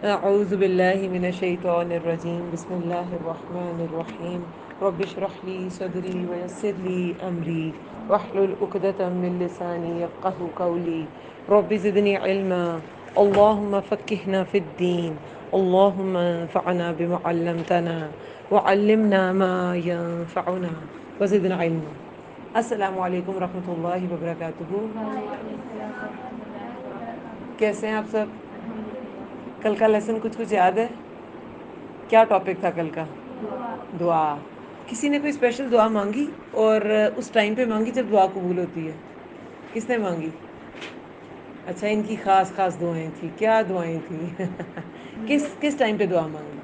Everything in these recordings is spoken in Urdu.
أعوذ بالله من الشيطان الرجيم بسم الله الرحمن الرحيم رب اشرح لي صدري ويسر لي أمري واحلل عقدة من لساني يفقه قولي رب زدني علما اللهم فقهنا في الدين اللهم انفعنا بما علمتنا وعلمنا ما ينفعنا وزدنا علما. السلام علیکم ورحمۃ اللہ وبرکاتہ. کیسے ہیں آپ سب؟ کل کا لیسن کچھ یاد ہے؟ کیا ٹاپک تھا کل کا؟ دعا. کسی نے کوئی اسپیشل دعا مانگی اور اس ٹائم پہ مانگی جب دعا قبول ہوتی ہے؟ کس نے مانگی؟ اچھا، ان کی خاص خاص دعائیں تھیں. کیا دعائیں تھیں؟ کس ٹائم پہ دعا مانگی؟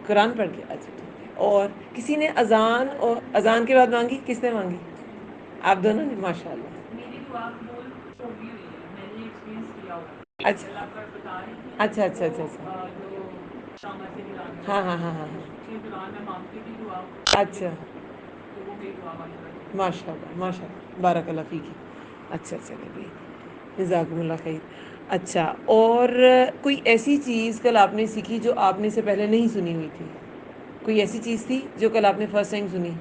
قرآن پڑھ کے. اچھا ٹھیک ہے. اور کسی نے اذان اور اذان کے بعد مانگی؟ کس نے مانگی؟ آپ دونوں نے. ماشاء اللہ. میری دعا قبول ہو بھی ہوئی ہے، میں نے ایکسپیرینس کیا ہوا. اچھا اللہ پر بتا رہی تھی. اچھا اچھا اچھا اچھا. جو شامہ سے نکالنے. ہاں ہاں ہاں ہاں ہاں. اس کے دوران میں مانگتی تھی دعا. اچھا. تو وہ میری دعا ماشاء اللہ ماشاء اللہ بارک اللہ فیک. اچھا چلے. جزاکم اللہ خیر. اچھا، اور کوئی ایسی چیز کل آپ نے سیکھی جو آپ نے سے پہلے نہیں سنی ہوئی تھی؟ کوئی ایسی چیز تھی جو کل آپ نے فرسٹ ٹائم سنی؟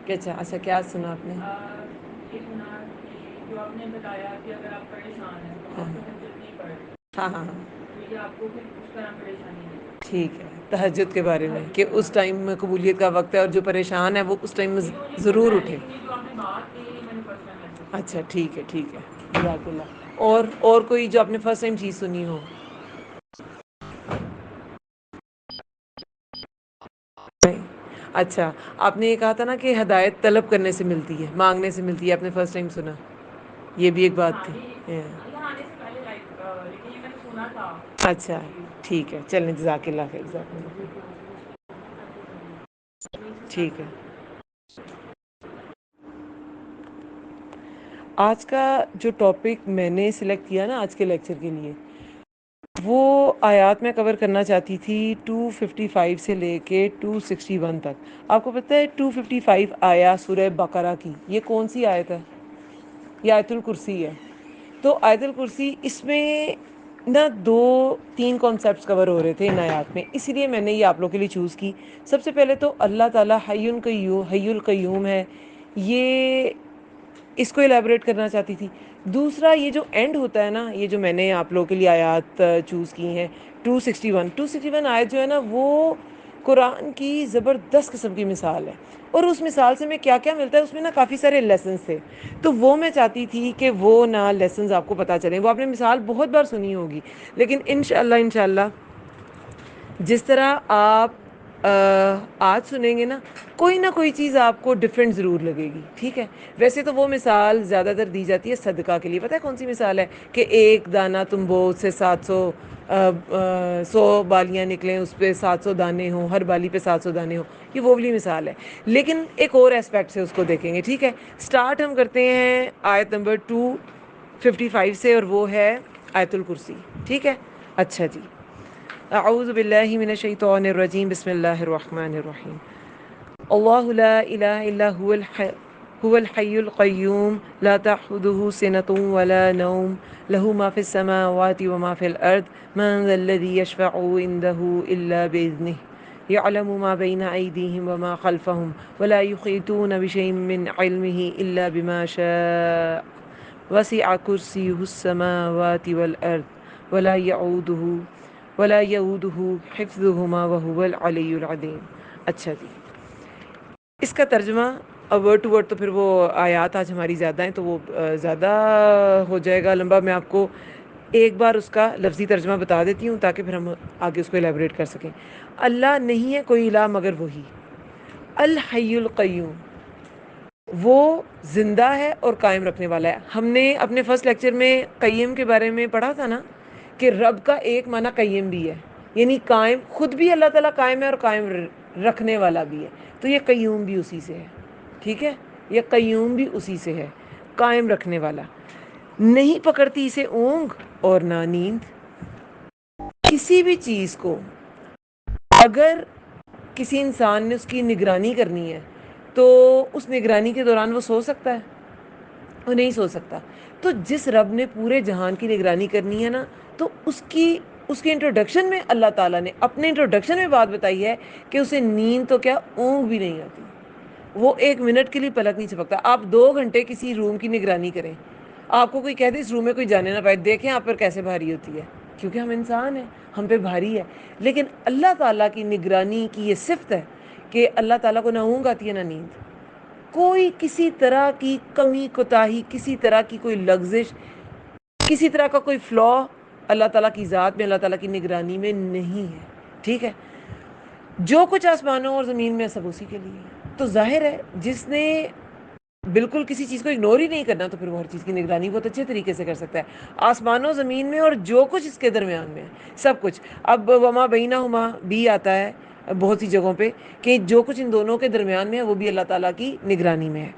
کہ اچھا کیا سنا آپ نے؟ یہ سنا کہ جو آپ نے بتایا کہ اگر آپ پریشان ہیں تو آپ تہجد نہیں پڑھ رہے. ہاں ہاں ہاں. تو یہ آپ کو پھر اس طرح پریشانی نہیں ہے. ٹھیک ہے. تہجد کے بارے میں کہ اس ٹائم میں قبولیت کا وقت ہے اور جو پریشان ہے وہ اس ٹائم میں ضرور اٹھے. اچھا ٹھیک ہے ٹھیک ہے. جزاک اللہ. اور کوئی جو آپ نے فرسٹ ٹائم چیز سنی ہو؟ اچھا، آپ نے یہ کہا تھا نا کہ ہدایت طلب کرنے سے ملتی ہے، مانگنے سے ملتی ہے. آپ نے فرسٹ ٹائم سنا. یہ بھی ایک بات تھی. اچھا ٹھیک ہے. چلیں جزاک اللہ خیر. جزاک اللہ خیر. ٹھیک ہے. آج کا جو ٹاپک میں نے سلیکٹ کیا نا آج کے لیکچر کے لیے، وہ آیات میں کور کرنا چاہتی تھی 255 سے لے کے 261 تک. آپ کو پتہ ہے 255 آیا سورہ بقرہ کی یہ کون سی آیت ہے؟ یہ آیت الکرسی ہے. تو آیت الکرسی اس میں نہ 2-3 کانسیپٹس کور ہو رہے تھے ان آیات میں، اسی لیے میں نے یہ آپ لوگوں کے لیے چوز کی. سب سے پہلے تو اللہ تعالیٰ حی القیوم ہے، یہ اس کو الیبوریٹ کرنا چاہتی تھی. دوسرا یہ جو اینڈ ہوتا ہے نا، یہ جو میں نے آپ لوگوں کے لیے آیات چوز کی ہیں 261 آیت جو ہے نا وہ قرآن کی زبردست قسم کی مثال ہے. اور اس مثال سے میں کیا کیا ملتا ہے، اس میں نا کافی سارے لیسنس تھے. تو وہ میں چاہتی تھی کہ وہ نا لیسنز آپ کو پتہ چلیں. وہ آپ نے مثال بہت بار سنی ہوگی، لیکن انشاءاللہ جس طرح آپ آج سنیں گے نا، کوئی نہ کوئی چیز آپ کو ڈفرینٹ ضرور لگے گی. ٹھیک ہے. ویسے تو وہ مثال زیادہ تر دی جاتی ہے صدقہ کے لیے. پتہ ہے کون سی مثال ہے؟ کہ ایک دانہ تم بو اس سے 100 بالیاں نکلیں، اس پہ 700 دانے ہوں، ہر بالی پہ 700 دانے ہوں. یہ وہ والی مثال ہے. لیکن ایک اور اسپیکٹ سے اس کو دیکھیں گے. ٹھیک ہے. سٹارٹ ہم کرتے ہیں آیت نمبر 255 سے، اور وہ ہے آیت الکرسی. ٹھیک ہے. اچھا جی. اعوذ باللہ من الشیطان الرجیم بسم اللہ الرحمن الرحیم. اللہ لا الہ الا هو الحی القیوم لا تأخذه سنة ولا نوم له ما في السماوات وما في الأرض من ذا الذي يشفع عنده إلا بإذنه يعلم ما بين أيديهم وما خلفهم ولا يحيطون بشيء من علمه إلا بما شاء وسع كرسيه السماوات والأرض ولا يؤوده حفظهما وهو العلي العظيم. اچھا جی، اس کا ترجمہ ورڈ ٹو ورڈ تو پھر وہ آیات آج ہماری زیادہ ہیں تو وہ زیادہ ہو جائے گا لمبا. میں آپ کو ایک بار اس کا لفظی ترجمہ بتا دیتی ہوں تاکہ پھر ہم آگے اس کو الیبوریٹ کر سکیں. اللہ نہیں ہے کوئی الہ مگر وہی. الحی القیوم، وہ زندہ ہے اور قائم رکھنے والا ہے. ہم نے اپنے فرسٹ لیکچر میں قیم کے بارے میں پڑھا تھا نا کہ رب کا ایک معنی قیم بھی ہے، یعنی قائم. خود بھی اللہ تعالیٰ قائم ہے اور قائم رکھنے والا بھی ہے. تو یہ قیوم بھی اسی سے ہے. ٹھیک ہے. یہ قیوم بھی اسی سے ہے، قائم رکھنے والا. نہیں پکڑتی اسے اونگ اور نہ نیند. کسی بھی چیز کو اگر کسی انسان نے اس کی نگرانی کرنی ہے تو اس نگرانی کے دوران وہ سو سکتا ہے؟ وہ نہیں سو سکتا. تو جس رب نے پورے جہان کی نگرانی کرنی ہے نا، تو اس اس کے انٹروڈکشن میں اللہ تعالیٰ نے اپنے انٹروڈکشن میں بات بتائی ہے کہ اسے نیند تو کیا اونگ بھی نہیں آتی، وہ 1 منٹ کے لیے پلک نہیں جھپکتا۔ آپ 2 گھنٹے کسی روم کی نگرانی کریں، آپ کو کوئی کہہ دے اس روم میں کوئی جانے نہ پائے، دیکھیں آپ پر کیسے بھاری ہوتی ہے، کیونکہ ہم انسان ہیں، ہم پہ بھاری ہے۔ لیکن اللہ تعالیٰ کی نگرانی کی یہ صفت ہے کہ اللہ تعالیٰ کو نہ اونگ آتی ہے نہ نیند، کوئی کسی طرح کی کمی کوتاہی، کسی طرح کی کوئی لغزش، کسی طرح کا کوئی فلا اللہ تعالیٰ کی ذات میں، اللہ تعالیٰ کی نگرانی میں نہیں ہے، ٹھیک ہے۔ جو کچھ آسمانوں اور زمین میں سب اسی کے لیے ہے۔ تو ظاہر ہے جس نے بالکل کسی چیز کو اگنور ہی نہیں کرنا، تو پھر وہ ہر چیز کی نگرانی بہت اچھے طریقے سے کر سکتا ہے، آسمانوں زمین میں اور جو کچھ اس کے درمیان میں ہے، سب کچھ۔ اب وما بینہما بھی آتا ہے بہت سی جگہوں پہ کہ جو کچھ ان دونوں کے درمیان میں ہے وہ بھی اللہ تعالیٰ کی نگرانی میں ہے۔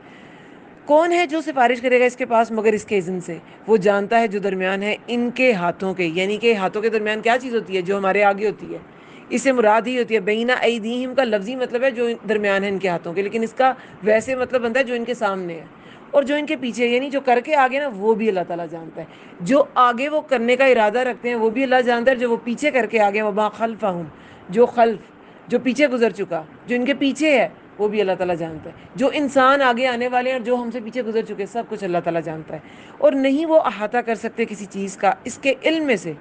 کون ہے جو سفارش کرے گا اس کے پاس مگر اس کے اذن سے؟ وہ جانتا ہے جو درمیان ہے ان کے ہاتھوں کے، یعنی کہ ہاتھوں کے درمیان کیا چیز ہوتی ہے؟ جو ہمارے آگے ہوتی ہے، اس سے مراد ہی ہوتی ہے بینہ ایدیہم کا لفظی مطلب ہے جو درمیان ہے ان کے ہاتھوں کے، لیکن اس کا ویسے مطلب بنتا ہے جو ان کے سامنے ہے، اور جو ان کے پیچھے، یعنی جو کر کے آگے نا وہ بھی اللہ تعالیٰ جانتا ہے، جو آگے وہ کرنے کا ارادہ رکھتے ہیں وہ بھی اللہ جانتا ہے، جو وہ پیچھے کر کے آگے، وما خلفہم، جو خلف، جو پیچھے گزر چکا، جو ان کے پیچھے ہے وہ بھی اللہ تعالیٰ جانتا ہے، جو انسان آگے آنے والے ہیں اور جو ہم سے پیچھے گزر چکے، سب کچھ اللہ تعالیٰ جانتا ہے۔ اور نہیں وہ احاطہ کر سکتے کسی چیز کا اس کے علم میں سے،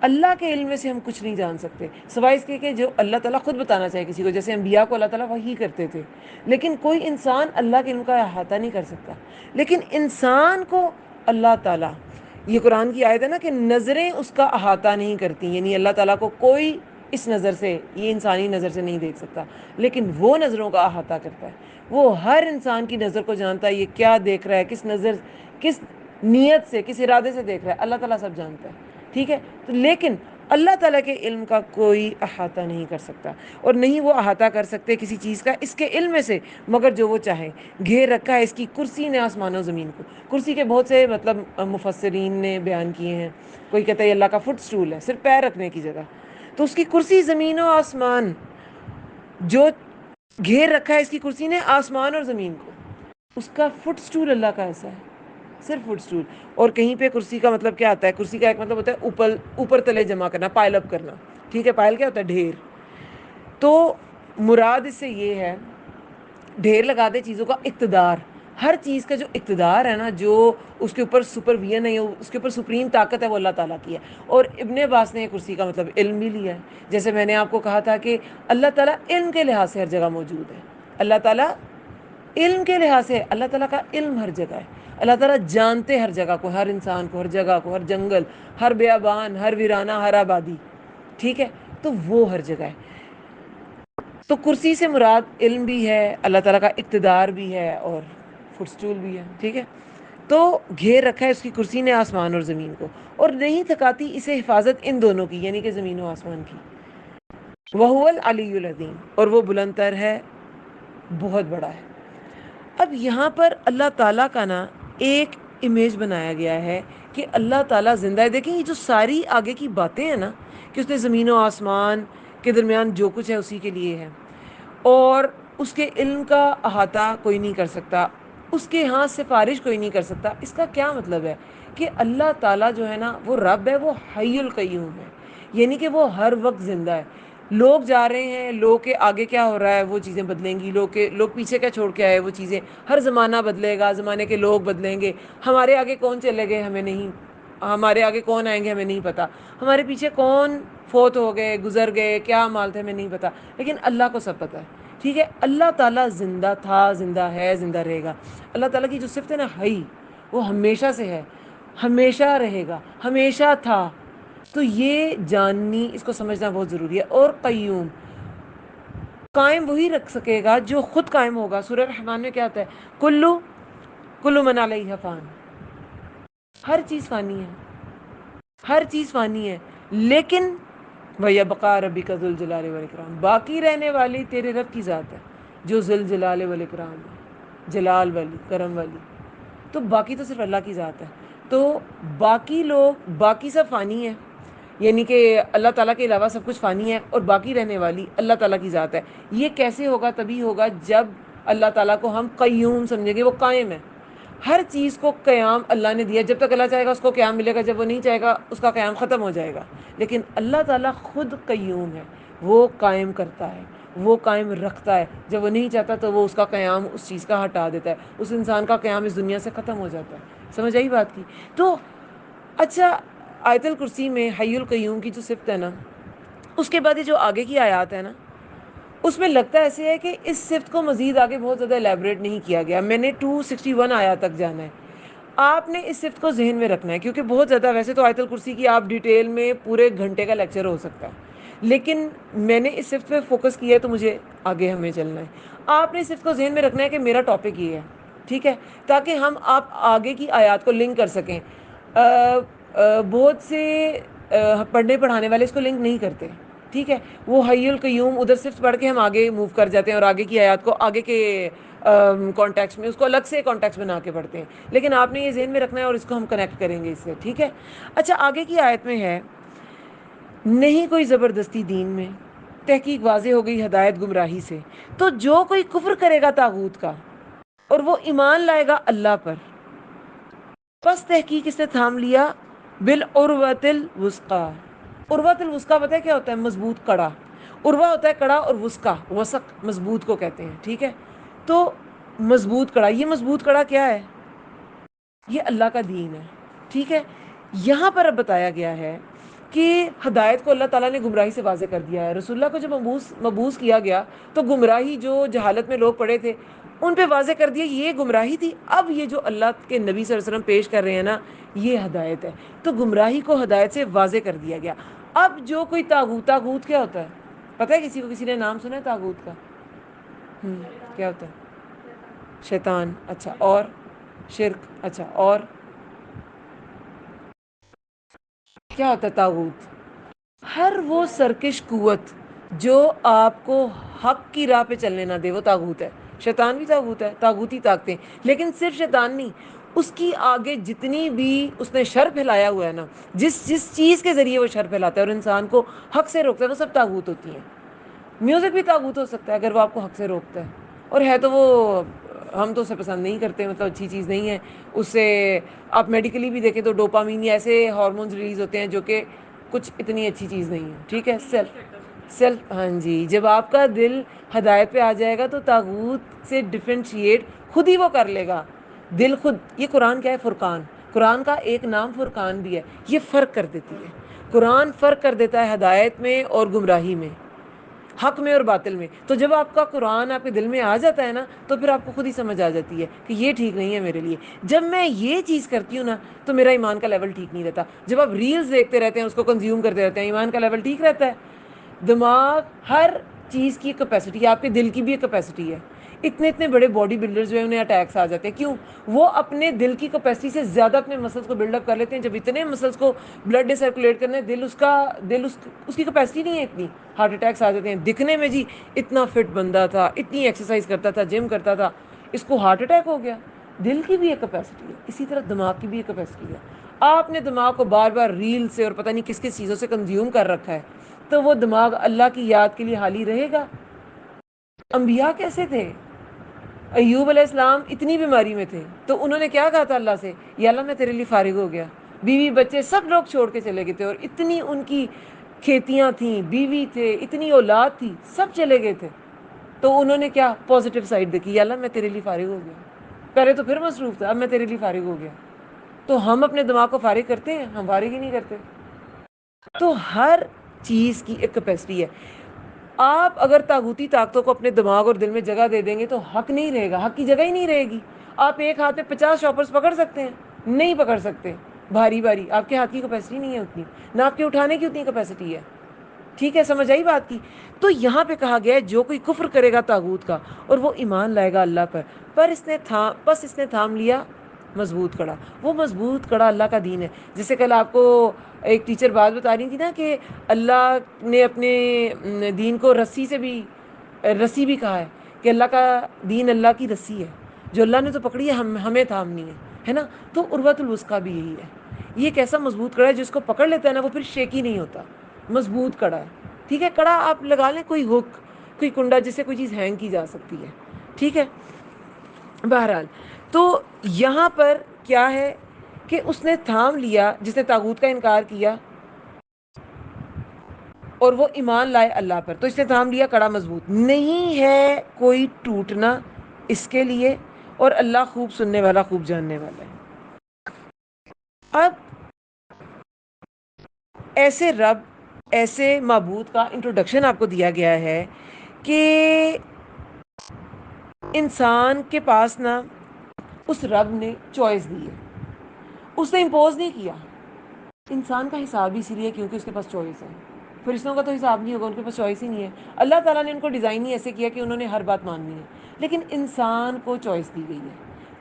اللہ کے علم میں سے ہم کچھ نہیں جان سکتے سوائے اس کے کہ جو اللہ تعالیٰ خود بتانا چاہے کسی کو، جیسے انبیاء کو اللہ تعالیٰ وحی کرتے تھے، لیکن کوئی انسان اللہ کے علم کا احاطہ نہیں کر سکتا۔ لیکن انسان کو اللہ تعالیٰ، یہ قرآن کی آیت ہے نا کہ نظریں اس کا احاطہ نہیں کرتی، یعنی اللہ تعالیٰ کو کوئی اس نظر سے، یہ انسانی نظر سے نہیں دیکھ سکتا، لیکن وہ نظروں کا احاطہ کرتا ہے، وہ ہر انسان کی نظر کو جانتا ہے، یہ کیا دیکھ رہا ہے، کس نظر، کس نیت سے، کس ارادے سے دیکھ رہا ہے، اللہ تعالیٰ سب جانتا ہے، ٹھیک ہے۔ تو لیکن اللہ تعالیٰ کے علم کا کوئی احاطہ نہیں کر سکتا، اور نہیں وہ احاطہ کر سکتے کسی چیز کا اس کے علم میں سے مگر جو وہ چاہے۔ گھیر رکھا ہے اس کی کرسی نے آسمان و زمین کو۔ کرسی کے بہت سے مطلب مفسرین نے بیان کیے ہیں، کوئی کہتا ہے یہ اللہ کا فٹ سٹول ہے، صرف پیر رکھنے کی جگہ، تو اس کی کرسی زمین و آسمان، جو گھیر رکھا ہے اس کی کرسی نے آسمان اور زمین کو، اس کا فٹ سٹول اللہ کا ایسا ہے، صرف فٹ سٹول۔ اور کہیں پہ کرسی کا مطلب کیا آتا ہے؟ کرسی کا ایک مطلب ہوتا ہے اوپر تلے جمع کرنا، پائل اپ کرنا، ٹھیک ہے۔ پائل کیا ہوتا ہے؟ ڈھیر۔ تو مراد اس سے یہ ہے، ڈھیر لگا دے چیزوں کا اقتدار، ہر چیز کا جو اقتدار ہے نا، جو اس کے اوپر سپر ویژن ہے، اس کے اوپر سپریم طاقت ہے، وہ اللہ تعالیٰ کی ہے۔ اور ابن عباس نے کرسی کا مطلب علم بھی لیا ہے، جیسے میں نے آپ کو کہا تھا کہ اللہ تعالیٰ علم کے لحاظ سے ہر جگہ موجود ہے، اللہ تعالیٰ علم کے لحاظ سے، اللہ تعالیٰ کا علم ہر جگہ ہے، اللہ تعالیٰ جانتے ہر جگہ کو، ہر انسان کو، ہر جگہ کو، ہر جنگل، ہر بیابان، ہر ویرانہ، ہر آبادی، ٹھیک ہے۔ تو وہ ہر جگہ ہے۔ تو کرسی سے مراد علم بھی ہے، اللہ تعالیٰ کا اقتدار بھی ہے، اور فٹ سٹول بھی ہے، ٹھیک ہے۔ تو گھیر رکھا ہے اس کی کرسی نے آسمان اور زمین کو، اور نہیں تھکاتی اسے حفاظت ان دونوں کی، یعنی کہ زمین و آسمان کی۔ وَهُوَ الْعَلِيُّ الْعَظِيمُ، اور وہ بلند تر ہے، بہت بڑا ہے۔ اب یہاں پر اللہ تعالیٰ کا نا ایک امیج بنایا گیا ہے کہ اللہ تعالیٰ زندہ ہے۔ دیکھیں یہ جو ساری آگے کی باتیں ہیں نا، کہ اس نے زمین و آسمان کے درمیان جو کچھ ہے اسی کے لیے ہے، اور اس کے علم کا احاطہ کوئی نہیں کر سکتا، اس کے ہاں سفارش کوئی نہیں کر سکتا، اس کا کیا مطلب ہے؟ کہ اللہ تعالیٰ جو ہے نا وہ رب ہے، وہ حی القیوم ہے، یعنی کہ وہ ہر وقت زندہ ہے۔ لوگ جا رہے ہیں، لوگ کے آگے کیا ہو رہا ہے وہ چیزیں بدلیں گی، لوگ پیچھے کیا چھوڑ کے آئے وہ چیزیں، ہر زمانہ بدلے گا، زمانے کے لوگ بدلیں گے، ہمارے آگے کون چلے گئے ہمیں نہیں، ہمارے آگے کون آئیں گے ہمیں نہیں پتہ، ہمارے پیچھے کون فوت ہو گئے، گزر گئے، کیا مال تھے ہمیں نہیں پتہ، لیکن اللہ کو سب پتہ ہے، ٹھیک ہے۔ اللہ تعالیٰ زندہ تھا، زندہ ہے، زندہ رہے گا۔ اللہ تعالیٰ کی جو صفت ہے نا حی، وہ ہمیشہ سے ہے، ہمیشہ رہے گا، ہمیشہ تھا۔ تو یہ جاننی، اس کو سمجھنا بہت ضروری ہے۔ اور قیوم، قائم وہی رکھ سکے گا جو خود قائم ہوگا۔ سورہ رحمان میں کیا آتا ہے؟ کلو من علیہ فان، ہر چیز فانی ہے، ہر چیز فانی ہے، لیکن وَيَبْقَى رَبِّكَ ذُو الْجَلَالِ وَالْإِكْرَامِ، باقی رہنے والی تیرے رب کی ذات ہے جو ذو الجلال والاکرام ہے، جلال والی، کرم والی۔ تو باقی تو صرف اللہ کی ذات ہے، تو باقی لوگ، باقی سب فانی ہے، یعنی کہ اللہ تعالیٰ کے علاوہ سب کچھ فانی ہے، اور باقی رہنے والی اللہ تعالیٰ کی ذات ہے۔ یہ کیسے ہوگا؟ تبھی ہوگا جب اللہ تعالیٰ کو ہم قیوم سمجھیں گے، وہ قائم ہے، ہر چیز کو قیام اللہ نے دیا، جب تک اللہ چاہے گا اس کو قیام ملے گا، جب وہ نہیں چاہے گا اس کا قیام ختم ہو جائے گا. لیکن اللہ تعالیٰ خود قیوم ہے، وہ قائم کرتا ہے، وہ قائم رکھتا ہے. جب وہ نہیں چاہتا تو وہ اس کا قیام اس چیز کا ہٹا دیتا ہے، اس انسان کا قیام اس دنیا سے ختم ہو جاتا ہے. سمجھ آئی بات کی؟ تو اچھا، آیت الکرسی میں حی القیوم کی جو صفت ہے نا، اس کے بعد یہ جو آگے کی آیات ہے نا، اس میں لگتا ایسے ہے کہ اس صفت کو مزید آگے بہت زیادہ ایلیبریٹ نہیں کیا گیا. میں نے 261 آیات تک جانا ہے. آپ نے اس صفت کو ذہن میں رکھنا ہے، کیونکہ بہت زیادہ، ویسے تو آیت الکرسی کی آپ ڈیٹیل میں پورے گھنٹے کا لیکچر ہو سکتا ہے، لیکن میں نے اس صفت پہ فوکس کیا ہے تو مجھے آگے ہمیں چلنا ہے. آپ نے اس صفت کو ذہن میں رکھنا ہے کہ میرا ٹاپک یہ ہے، ٹھیک ہے، تاکہ ہم آپ آگے کی آیات کو لنک کر سکیں. بہت سے پڑھنے پڑھانے والے اس کو لنک نہیں کرتے، ٹھیک ہے، وہ حی القیوم ادھر صرف پڑھ کے ہم آگے موو کر جاتے ہیں اور آگے کی آیات کو آگے کے کانٹیکس میں اس کو الگ سے کانٹیکس بنا کے پڑھتے ہیں. لیکن آپ نے یہ ذہن میں رکھنا ہے اور اس کو ہم کنیکٹ کریں گے اس سے، ٹھیک ہے. اچھا، آگے کی آیت میں ہے، نہیں کوئی زبردستی دین میں، تحقیق واضح ہو گئی ہدایت گمراہی سے، تو جو کوئی کفر کرے گا طاغوت کا اور وہ ایمان لائے گا اللہ پر، پس تحقیق اس نے تھام لیا بالعروۃ الوثقی. عروۃ الوثقی پتہ ہے کیا ہوتا ہے؟ مضبوط کڑا. عروہ ہوتا ہے کڑا، اور وثقی، وثق مضبوط کو کہتے ہیں، ٹھیک ہے. تو مضبوط کڑا، یہ مضبوط کڑا کیا ہے؟ یہ اللہ کا دین ہے، ٹھیک ہے. یہاں پر اب بتایا گیا ہے کہ ہدایت کو اللہ تعالیٰ نے گمراہی سے واضح کر دیا ہے. رسول اللہ کو جب مبعوث کیا گیا تو گمراہی، جو جہالت میں لوگ پڑے تھے ان پہ واضح کر دیا یہ گمراہی تھی. اب یہ جو اللہ کے نبی صلی اللہ علیہ وسلم پیش کر رہے ہیں نا، یہ ہدایت ہے. تو گمراہی کو ہدایت سے واضح کر دیا گیا. اب جو کوئی طاغوت کیا ہوتا ہے؟ پتہ ہے کسی کو؟ کسی نے نام سنا ہے طاغوت کا؟ کیا ہوتا ہے؟ شیطان. اچھا، اور شرک. اچھا، اور کیا ہوتا ہے طاغوت؟ ہر وہ سرکش قوت جو آپ کو حق کی راہ پہ چلنے نہ دے، وہ طاغوت ہے. شیطان بھی طاغوت ہے، طاغوتی طاقتیں. لیکن صرف شیطان نہیں، اس کی آگے جتنی بھی اس نے شر پھیلایا ہوا ہے نا، جس چیز کے ذریعے وہ شر پھیلاتا ہے اور انسان کو حق سے روکتا ہے، وہ سب طاغوت ہوتی ہیں. میوزک بھی طاغوت ہو سکتا ہے اگر وہ آپ کو حق سے روکتا ہے، اور ہے تو وہ، ہم تو اسے پسند نہیں کرتے، مطلب اچھی چیز نہیں ہے. اس سے آپ میڈیکلی بھی دیکھیں تو ڈوپامین یا ایسے ہارمونز ریلیز ہوتے ہیں جو کہ کچھ اتنی اچھی چیز نہیں ہے، ٹھیک ہے. سیلف ہاں جی، جب آپ کا دل ہدایت پہ آ جائے گا تو طاغوت سے ڈفرینشیٹ خود ہی وہ کر لے گا. دل خود. یہ قرآن کیا ہے؟ فرقان. قرآن کا ایک نام فرقان بھی ہے. یہ فرق کر دیتی ہے. قرآن فرق کر دیتا ہے ہدایت میں اور گمراہی میں، حق میں اور باطل میں. تو جب آپ کا قرآن آپ کے دل میں آ جاتا ہے نا، تو پھر آپ کو خود ہی سمجھ آ جاتی ہے کہ یہ ٹھیک نہیں ہے میرے لیے. جب میں یہ چیز کرتی ہوں نا تو میرا ایمان کا لیول ٹھیک نہیں رہتا. جب آپ ریلز دیکھتے رہتے ہیں، اس کو کنزیوم کرتے رہتے ہیں، ایمان کا لیول ٹھیک رہتا ہے؟ دماغ ہر چیز کی ایک کیپیسٹی ہے، آپ کے دل کی بھی ایک کیپیسٹی ہے. اتنے بڑے باڈی بلڈرز جو ہیں انہیں اٹیکس آ جاتے ہیں، کیوں؟ وہ اپنے دل کی کیپیسٹی سے زیادہ اپنے مسلس کو بلڈ اپ کر لیتے ہیں. جب اتنے مسلس کو بلڈ نے سرکولیٹ کرنا ہے، دل اس کی کیپیسٹی نہیں ہے اتنی، ہارٹ اٹیکس آ جاتے ہیں. دکھنے میں جی اتنا فٹ بندہ تھا، اتنی ایکسرسائز کرتا تھا، جم کرتا تھا، اس کو ہارٹ اٹیک ہو گیا. دل کی بھی ایک کیپیسٹی ہے، اسی طرح دماغ کی بھی ایک کیپیسٹی ہے. آپ نے دماغ کو بار بار ریل سے اور پتہ نہیں کس کس چیزوں سے کنزیوم کر رکھا ہے، تو وہ دماغ اللہ کی یاد کے لیے حالی رہے گا؟ انبیاء کیسے تھے؟ ایوب علیہ السلام اتنی بیماری میں تھے تو انہوں نے کیا کہا تھا اللہ سے؟ یا اللہ میں تیرے لیے فارغ ہو گیا. بیوی بچے سب لوگ چھوڑ کے چلے گئے تھے، اور اتنی ان کی کھیتیاں تھیں، بیوی تھے، اتنی اولاد تھی، سب چلے گئے تھے. تو انہوں نے کیا پازیٹیو سائڈ دیکھی؟ یا اللہ میں تیرے لیے فارغ ہو گیا. پہلے تو پھر مصروف تھا، اب میں تیرے لیے فارغ ہو گیا. تو ہم اپنے دماغ کو فارغ کرتے ہیں؟ ہم فارغ ہی نہیں کرتے. تو ہر چیز کی ایک کیپیسٹی ہے. آپ اگر طاغوتی طاقتوں کو اپنے دماغ اور دل میں جگہ دے دیں گے تو حق نہیں رہے گا، حق کی جگہ ہی نہیں رہے گی. آپ ایک ہاتھ میں 50 شاپرز پکڑ سکتے ہیں؟ نہیں پکڑ سکتے. بھاری بھاری آپ کے ہاتھ کی کیپیسٹی نہیں ہے اتنی، نہ آپ کے اٹھانے کی اتنی کیپیسٹی ہے. ٹھیک ہے، سمجھ آئی بات کی؟ تو یہاں پہ کہا گیا ہے جو کوئی کفر کرے گا طاغوت کا اور وہ ایمان لائے گا اللہ پر، بس اس نے تھام لیا مضبوط کڑا. وہ مضبوط کڑا اللہ کا دین ہے. جیسے کل آپ کو ایک ٹیچر بات بتا رہی تھی نا کہ اللہ نے اپنے دین کو رسی بھی کہا ہے، کہ اللہ کا دین اللہ کی رسی ہے، جو اللہ نے تو پکڑی ہے ہمیں تھامنی ہے نا. تو عروۃ الوثقی بھی یہی ہے. یہ ایک ایسا مضبوط کڑا ہے جس کو پکڑ لیتا ہے نا وہ پھر شیکی نہیں ہوتا. مضبوط کڑا ہے، ٹھیک ہے. کڑا آپ لگا لیں کوئی ہک، کوئی کنڈا جس سے کوئی چیز ہینگ کی جا سکتی ہے، ٹھیک ہے. بہرحال تو یہاں پر کیا ہے کہ اس نے تھام لیا، جس نے طاغوت کا انکار کیا اور وہ ایمان لائے اللہ پر، تو اس نے تھام لیا کڑا مضبوط، نہیں ہے کوئی ٹوٹنا اس کے لیے، اور اللہ خوب سننے والا خوب جاننے والا ہے۔ اب ایسے رب، ایسے معبود کا انٹروڈکشن آپ کو دیا گیا ہے کہ انسان کے پاس نا اس رب نے چوائس دی ہے، اس نے امپوز نہیں کیا۔ انسان کا حساب اسی لیے کیونکہ اس کے پاس چوائس ہے، فرشتوں کا تو حساب نہیں ہوگا، ان کے پاس چوائس ہی نہیں ہے۔ اللہ تعالیٰ نے ان کو ڈیزائن ہی ایسے کیا کہ انہوں نے ہر بات ماننی ہے، لیکن انسان کو چوائس دی گئی ہے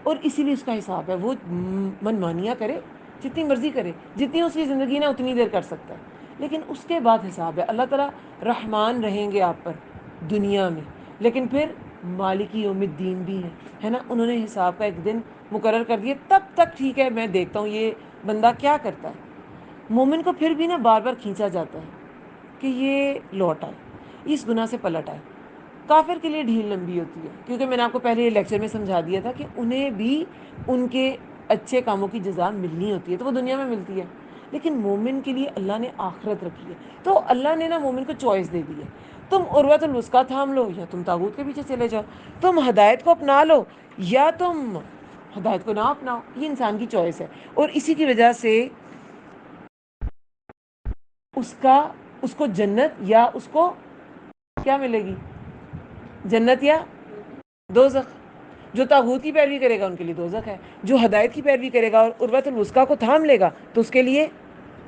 اور اسی لیے اس کا حساب ہے۔ وہ من مانیاں کرے، جتنی مرضی کرے، جتنی اس کی زندگی نا اتنی دیر کر سکتا ہے، لیکن اس کے بعد حساب ہے۔ اللہ تعالیٰ رحمان رہیں گے آپ پر دنیا میں، لیکن پھر مالک یوم الدین بھی ہے نا، انہوں نے حساب کا ایک دن مقرر کر دیا، تب تک ٹھیک ہے میں دیکھتا ہوں یہ بندہ کیا کرتا ہے۔ مومن کو پھر بھی نا بار بار کھینچا جاتا ہے کہ یہ لوٹ آئے، اس گناہ سے پلٹ آئے۔ کافر کے لیے ڈھیل لمبی ہوتی ہے، کیونکہ میں نے آپ کو پہلے یہ لیکچر میں سمجھا دیا تھا کہ انہیں بھی ان کے اچھے کاموں کی جزا ملنی ہوتی ہے، تو وہ دنیا میں ملتی ہے، لیکن مومن کے لیے اللہ نے آخرت رکھی ہے۔ تو اللہ نے نا مومن کو چوائس دے دی ہے، تم عروۃ الوثقیٰ تھام لو یا تم طاغوت کے پیچھے چلے جاؤ، تم ہدایت کو اپنا لو یا تم ہدایت کو نہ اپناؤ، یہ انسان کی چوائس ہے۔ اور اسی کی وجہ سے اس کو جنت یا اس کو کیا ملے گی، جنت یا دوزخ۔ جو طاغوت کی پیروی کرے گا ان کے لیے دوزخ ہے، جو ہدایت کی پیروی کرے گا اور عروۃ الوثقیٰ کو تھام لے گا تو اس کے لیے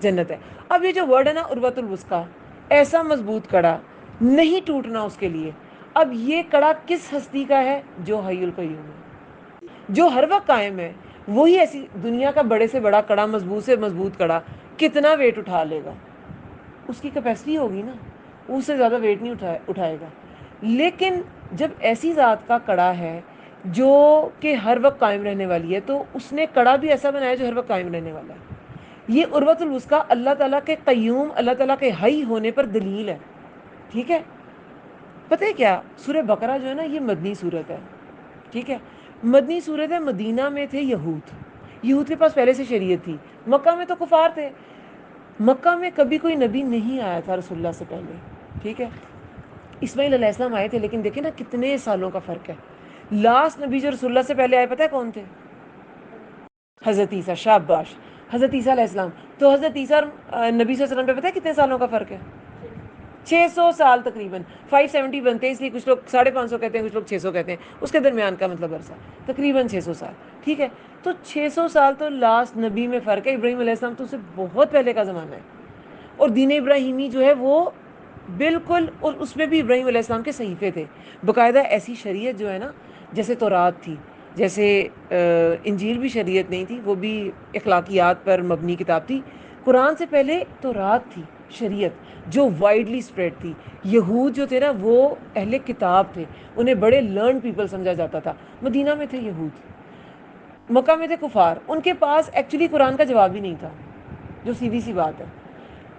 جنت ہے۔ اب یہ جو ورڈ ہے نا عروۃ الوثقیٰ، ایسا مضبوط کڑا نہیں ٹوٹنا اس کے لیے۔ اب یہ کڑا کس ہستی کا ہے؟ جو حی القیوم ہے، جو ہر وقت قائم ہے، وہی ایسی دنیا کا بڑے سے بڑا کڑا، مضبوط سے مضبوط کڑا کتنا ویٹ اٹھا لے گا؟ اس کی کیپیسٹی ہوگی نا، اس سے زیادہ ویٹ نہیں اٹھائے گا۔ لیکن جب ایسی ذات کا کڑا ہے جو کہ ہر وقت قائم رہنے والی ہے، تو اس نے کڑا بھی ایسا بنایا جو ہر وقت قائم رہنے والا ہے۔ یہ عروۃ الوثقیٰ اللہ تعالیٰ کے قیوم، اللہ تعالیٰ کے حی ہونے پر دلیل ہے، ٹھیک ہے؟ پتہ ہے کیا، سورہ بقرہ جو ہے نا یہ مدنی سورت ہے، ٹھیک ہے؟ مدنی سورت ہے۔ مدینہ میں تھے یہود کے پاس پہلے سے شریعت تھی، مکہ میں تو کفار تھے، مکہ میں کبھی کوئی نبی نہیں آیا تھا رسول اللہ سے پہلے، ٹھیک ہے؟ اسماعیل علیہ السلام آئے تھے، لیکن دیکھیں نا کتنے سالوں کا فرق ہے۔ لاسٹ نبی جو رسول اللہ سے پہلے آئے پتہ ہے کون تھے؟ حضرت عیسیٰ، شاباش، حضرت عیسیٰ علیہ السلام۔ تو حضرت عیسیٰ اور نبی صلی اللہ علیہ وسلم پہ پتہ ہے کتنے سالوں کا فرق ہے؟ 600 سال تقریباً، 570 بنتے ہیں، اس لیے کچھ لوگ 550 کہتے ہیں، کچھ لوگ 600 کہتے ہیں، اس کے درمیان کا مطلب عرصہ تقریباً 600 سال، ٹھیک ہے؟ تو 600 سال تو لاسٹ نبی میں فرق ہے۔ ابراہیم علیہ السلام تو اس سے بہت پہلے کا زمانہ ہے، اور دین ابراہیمی جو ہے وہ بالکل، اور اس میں بھی ابراہیم علیہ السلام کے صحیفے تھے، باقاعدہ ایسی شریعت جو ہے نا، جیسے تورات تھی، جیسے انجیل بھی شریعت نہیں تھی، وہ بھی اخلاقیات پر مبنی کتاب تھی۔ قرآن سے پہلے تورات تھی شریعت، جو وائڈلی اسپریڈ تھی۔ یہود جو تھے نا وہ اہل کتاب تھے، انہیں بڑے لرن پیپل سمجھا جاتا تھا۔ مدینہ میں تھے یہود، مکہ میں تھے کفار، ان کے پاس ایکچولی قرآن کا جواب بھی نہیں تھا، جو سیدھی سی بات ہے۔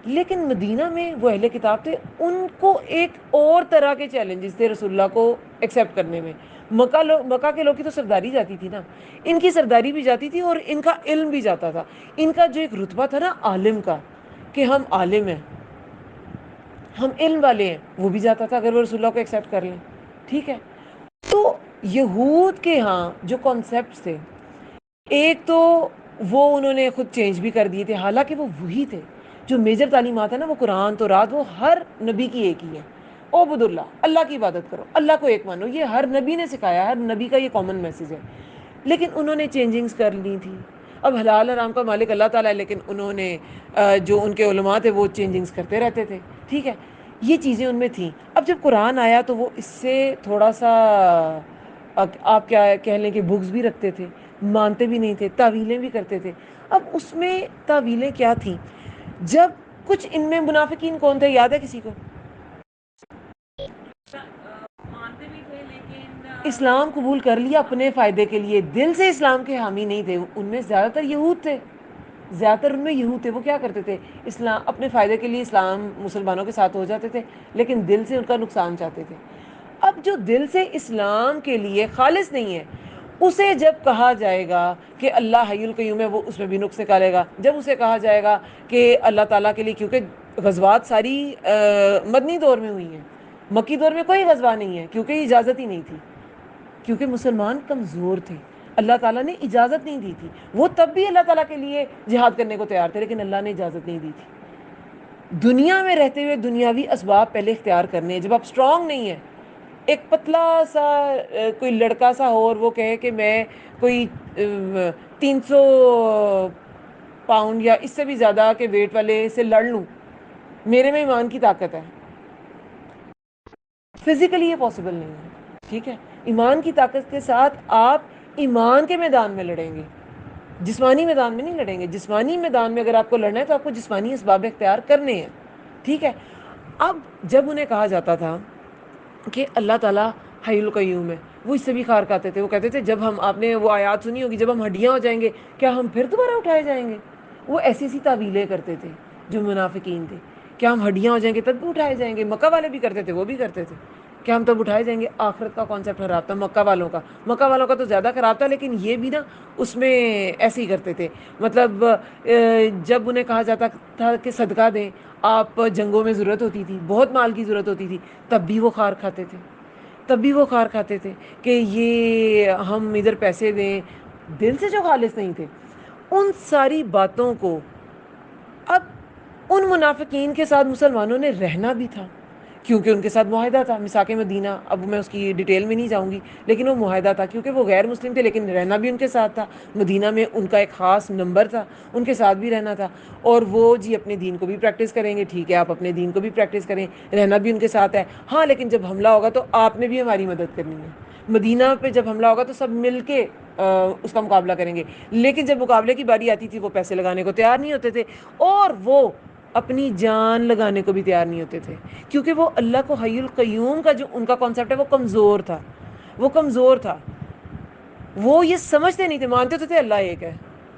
لیکن مدینہ میں وہ اہل کتاب تھے، ان کو ایک اور طرح کے چیلنجز تھے رسول اللہ کو ایکسیپٹ کرنے میں۔ مکہ کے لوگ کی تو سرداری جاتی تھی نا، ان کی سرداری بھی جاتی تھی اور ان کا علم بھی جاتا تھا، ان کا جو ایک رتبہ تھا نا عالم کا، کہ ہم عالم ہیں، ہم علم والے ہیں، وہ بھی جاتا تھا اگر وہ رسول اللہ کو ایکسیپٹ کر لیں، ٹھیک ہے؟ تو یہود کے ہاں جو کانسیپٹس تھے، ایک تو وہ انہوں نے خود چینج بھی کر دیے تھے، حالانکہ وہ وہی تھے جو میجر تعلیمات ہیں نا، وہ قرآن تو رات، وہ ہر نبی کی ایک ہی ہے، عبد اللہ کی عبادت کرو، اللہ کو ایک مانو، یہ ہر نبی نے سکھایا، ہر نبی کا یہ کامن میسیج ہے۔ لیکن انہوں نے چینجنگز کر لی تھی۔ اب حلال حرام کا مالک اللہ تعالیٰ ہے، لیکن انہوں نے جو ان کے علماء تھے وہ چینجنگز کرتے رہتے تھے، ٹھیک ہے؟ یہ چیزیں ان میں تھیں۔ اب جب قرآن آیا تو وہ اس سے تھوڑا سا آپ کیا کہہ لیں کہ بغض بھی رکھتے تھے، مانتے بھی نہیں تھے، تعویلیں بھی کرتے تھے۔ اب اس میں تعویلیں کیا تھیں؟ جب کچھ ان میں منافقین کون تھے، یاد ہے کسی کو؟ مانتے بھی تھے لیکن اسلام قبول کر لیا اپنے فائدے کے لیے، دل سے اسلام کے حامی نہیں تھے۔ ان میں زیادہ تر یہود تھے، وہ کیا کرتے تھے؟ اسلام اپنے فائدے کے لیے اسلام مسلمانوں کے ساتھ ہو جاتے تھے، لیکن دل سے ان کا نقصان چاہتے تھے۔ اب جو دل سے اسلام کے لیے خالص نہیں ہے، اسے جب کہا جائے گا کہ اللہ حی القیوم ہے، وہ اس میں بھی نقص نکالے گا. جب اسے کہا جائے گا کہ اللہ تعالیٰ کے لیے، کیونکہ غزوات ساری مدنی دور میں ہوئی ہیں، مکی دور میں کوئی غزوہ نہیں ہے کیونکہ اجازت ہی نہیں تھی، کیونکہ مسلمان کمزور تھے، اللہ تعالیٰ نے اجازت نہیں دی تھی. وہ تب بھی اللہ تعالیٰ کے لیے جہاد کرنے کو تیار تھے، لیکن اللہ نے اجازت نہیں دی تھی. دنیا میں رہتے ہوئے دنیاوی اسباب پہلے اختیار کرنے ہیں. جب آپ اسٹرانگ نہیں ہیں، ایک پتلا سا کوئی لڑکا سا ہو اور وہ کہے کہ میں کوئی 300 پاؤنڈ یا اس سے بھی زیادہ کے ویٹ والے سے لڑ لوں، میرے میں ایمان کی طاقت ہے، فزیکلی یہ پاسبل نہیں ہے. ٹھیک ہے، ایمان کی طاقت کے ساتھ آپ ایمان کے میدان میں لڑیں گے، جسمانی میدان میں نہیں لڑیں گے. جسمانی میدان میں اگر آپ کو لڑنا ہے تو آپ کو جسمانی اسباب اختیار کرنے ہیں. ٹھیک ہے. اب جب انہیں کہا جاتا تھا کہ اللہ تعالیٰ حی القیوم ہے، وہ اس سے بھی خار کھاتے تھے. وہ کہتے تھے جب ہم، آپ نے وہ آیات سنی ہوگی، جب ہم ہڈیاں ہو جائیں گے کیا ہم پھر دوبارہ اٹھائے جائیں گے. وہ ایسی ایسی تعویلیں کرتے تھے جو منافقین تھے. کیا ہم ہڈیاں ہو جائیں گے تب بھی اٹھائے جائیں گے. مکہ والے بھی کرتے تھے، وہ بھی کرتے تھے. کیا ہم تب اٹھائے جائیں گے. آخرت کا کانسیپٹ خراب تھا مکہ والوں کا. مکہ والوں کا تو زیادہ خراب تھا، لیکن یہ بھی نا اس میں ایسے ہی کرتے تھے. مطلب جب انہیں کہا جاتا تھا کہ صدقہ دیں، آپ جنگوں میں ضرورت ہوتی تھی، بہت مال کی ضرورت ہوتی تھی، تب بھی وہ خار کھاتے تھے. تب بھی وہ خار کھاتے تھے کہ یہ ہم ادھر پیسے دیں، دل سے جو خالص نہیں تھے. ان ساری باتوں کو اب ان منافقین کے ساتھ مسلمانوں نے رہنا بھی تھا، کیونکہ ان کے ساتھ معاہدہ تھا. میثاق مدینہ، اب میں اس کی ڈیٹیل میں نہیں جاؤں گی، لیکن وہ معاہدہ تھا کیونکہ وہ غیر مسلم تھے، لیکن رہنا بھی ان کے ساتھ تھا. مدینہ میں ان کا ایک خاص نمبر تھا، ان کے ساتھ بھی رہنا تھا. اور وہ جی اپنے دین کو بھی پریکٹس کریں گے. ٹھیک ہے، آپ اپنے دین کو بھی پریکٹس کریں، رہنا بھی ان کے ساتھ ہے. ہاں، لیکن جب حملہ ہوگا تو آپ نے بھی ہماری مدد کرنی ہے. مدینہ پہ جب حملہ ہوگا تو سب مل کے اس کا مقابلہ کریں گے. لیکن جب مقابلے کی باری آتی تھی، وہ پیسے لگانے کو تیار نہیں ہوتے تھے، اور وہ اپنی جان لگانے کو بھی تیار نہیں ہوتے تھے، کیونکہ وہ اللہ کو حی القیوم کا جو ان کا کانسیپٹ ہے وہ کمزور تھا. وہ کمزور تھا. وہ یہ سمجھتے نہیں تھے. مانتے تو تھے اللہ ایک ہے،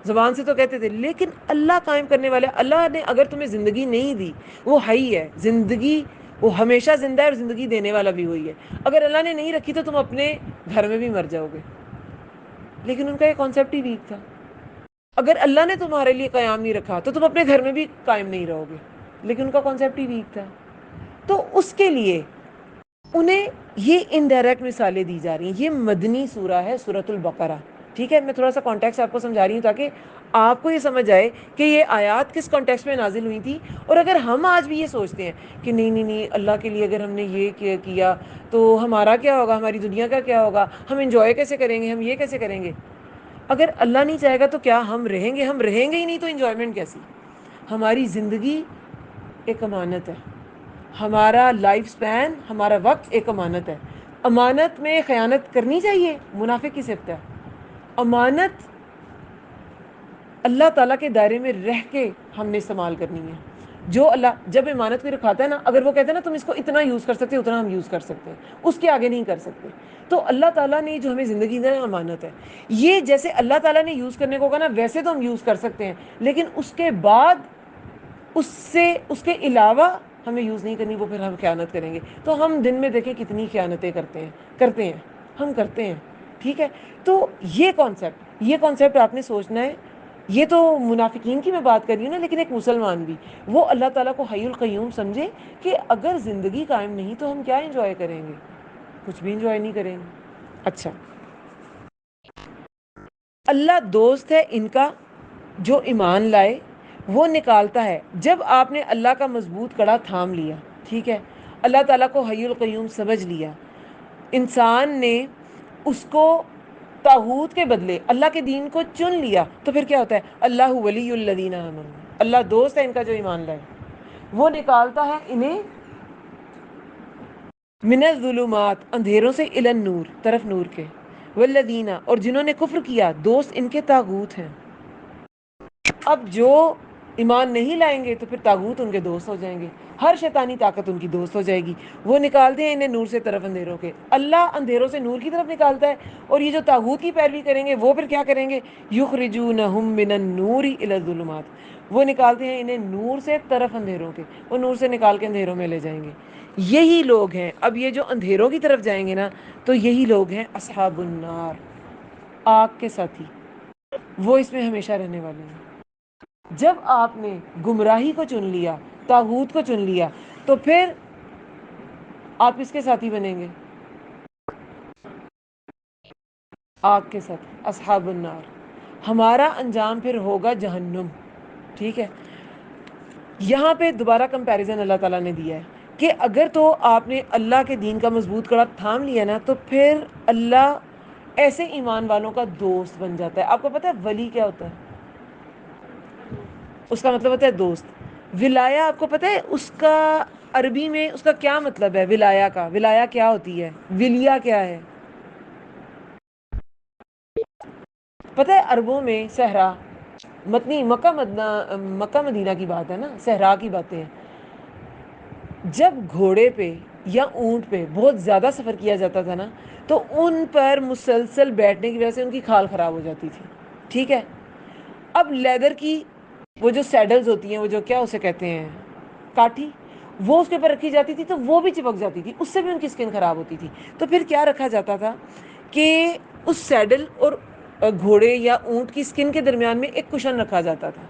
زبان سے تو کہتے تھے، لیکن اللہ قائم کرنے والے، اللہ نے اگر تمہیں زندگی نہیں دی، وہ حی ہے. زندگی وہ ہمیشہ زندہ ہے، اور زندگی دینے والا بھی وہی ہے. اگر اللہ نے نہیں رکھی تو تم اپنے گھر میں بھی مر جاؤ گے. لیکن ان کا یہ کانسیپٹ ہی ویک تھا. اگر اللہ نے تمہارے لیے قیام نہیں رکھا تو تم اپنے گھر میں بھی قائم نہیں رہو گے. لیکن ان کا کانسیپٹ ہی ویک تھا. تو اس کے لیے انہیں یہ انڈائریکٹ مثالیں دی جا رہی ہیں. یہ مدنی سورہ ہے، سورۃ البقرہ. ٹھیک ہے، میں تھوڑا سا کانٹیکس آپ کو سمجھا رہی ہوں تاکہ آپ کو یہ سمجھ آئے کہ یہ آیات کس کانٹیکس میں نازل ہوئی تھی. اور اگر ہم آج بھی یہ سوچتے ہیں کہ نہیں نہیں نہیں، اللہ کے لیے اگر ہم نے یہ کیا تو ہمارا کیا ہوگا، ہماری دنیا کا کیا ہوگا، ہم انجوائے کیسے کریں گے، ہم یہ کیسے کریں گے. اگر اللہ نہیں چاہے گا تو کیا ہم رہیں گے؟ ہم رہیں گے ہی نہیں تو انجوائمنٹ کیسی. ہماری زندگی ایک امانت ہے، ہمارا لائف سپین، ہمارا وقت ایک امانت ہے. امانت میں خیانت کرنی چاہیے، منافق کی صفت ہے. امانت اللہ تعالیٰ کے دائرے میں رہ کے ہم نے استعمال کرنی ہے. جو اللہ جب امانت کو رکھاتا ہے نا، اگر وہ کہتے ہیں نا تم اس کو اتنا یوز کر سکتے، اتنا ہم یوز کر سکتے ہیں، اس کے آگے نہیں کر سکتے. تو اللہ تعالیٰ نے جو ہمیں زندگی دی ہے امانت ہے. یہ جیسے اللہ تعالیٰ نے یوز کرنے کو کہا نا، ویسے تو ہم یوز کر سکتے ہیں، لیکن اس کے بعد اس کے علاوہ ہمیں یوز نہیں کرنی، وہ پھر ہم خیانت کریں گے. تو ہم دن میں دیکھیں کتنی خیانتیں کرتے ہیں ہم کرتے ہیں. ٹھیک ہے. تو یہ کانسیپٹ آپ نے سوچنا ہے. یہ تو منافقین کی میں بات کر رہی ہوں نا، لیکن ایک مسلمان بھی وہ اللہ تعالیٰ کو حی القیوم سمجھے کہ اگر زندگی قائم نہیں تو ہم کیا انجوائے کریں گے. کچھ بھی انجوائے نہیں کریں گے. اچھا، اللہ دوست ہے ان کا جو ایمان لائے، وہ نکالتا ہے. جب آپ نے اللہ کا مضبوط کڑا تھام لیا، ٹھیک ہے، اللہ تعالیٰ کو حی القیوم سمجھ لیا، انسان نے اس کو طاغوت کے بدلے اللہ کے دین کو چن لیا، تو پھر کیا ہوتا ہے؟ اللہ ولی الذین آمنوا، اللہ دوست ہے ان کا جو ایمان لائے. وہ نکالتا ہے انہیں من الظلمات، اندھیروں سے، الی النور، طرف نور کے. والذین، اور جنہوں نے کفر کیا، دوست ان کے طاغوت ہیں. اب جو ایمان نہیں لائیں گے تو پھر طاغوت ان کے دوست ہو جائیں گے، ہر شیطانی طاقت ان کی دوست ہو جائے گی. وہ نکالتے ہیں انہیں نور سے طرف اندھیروں کے. اللہ اندھیروں سے نور کی طرف نکالتا ہے. اور یہ جو طاغوت کی پیروی کریں گے وہ پھر کیا کریں گے؟ یخرجونہم من النور الی الظلمات، وہ نکالتے ہیں انہیں نور سے طرف اندھیروں کے. وہ نور سے نکال کے اندھیروں میں لے جائیں گے. یہی لوگ ہیں اب یہ جو اندھیروں کی طرف جائیں گے نا، تو یہی لوگ ہیں اصحاب النار. آگ کے ساتھی، وہ اس میں ہمیشہ رہنے والے ہیں۔ جب آپ نے گمراہی کو چن لیا، طاغوت کو چن لیا، تو پھر آپ کس کے ساتھی بنیں گے؟ آگ کے ساتھ، اصحاب النار۔ ہمارا انجام پھر ہوگا جہنم، ٹھیک ہے؟ یہاں پہ دوبارہ کمپیریزن اللہ تعالیٰ نے دیا ہے کہ اگر تو آپ نے اللہ کے دین کا مضبوط کڑا تھام لیا نا، تو پھر اللہ ایسے ایمان والوں کا دوست بن جاتا ہے۔ آپ کو پتہ ہے ولی کیا ہوتا ہے؟ اس کا مطلب ہوتا ہے دوست۔ ولایا آپ کو پتہ ہے اس کا عربی میں اس کا کیا مطلب ہے؟ ولایا کا، ولایا کیا ہوتی ہے؟ ولیا کیا ہے؟ پتہ ہے عربوں میں صحرا، متنی مکہ مدینہ کی بات ہے نا، صحرا کی باتیں ہیں۔ جب گھوڑے پہ یا اونٹ پہ بہت زیادہ سفر کیا جاتا تھا نا، تو ان پر مسلسل بیٹھنے کی وجہ سے ان کی کھال خراب ہو جاتی تھی، ٹھیک ہے؟ اب لیدر کی وہ جو سیڈلز ہوتی ہیں، وہ جو کیا اسے کہتے ہیں، کاٹھی، وہ اس کے اوپر رکھی جاتی تھی تو وہ بھی چپک جاتی تھی، اس سے بھی ان کی سکن خراب ہوتی تھی۔ تو پھر کیا رکھا جاتا تھا کہ اس سیڈل اور گھوڑے یا اونٹ کی سکن کے درمیان میں ایک کشن رکھا جاتا تھا،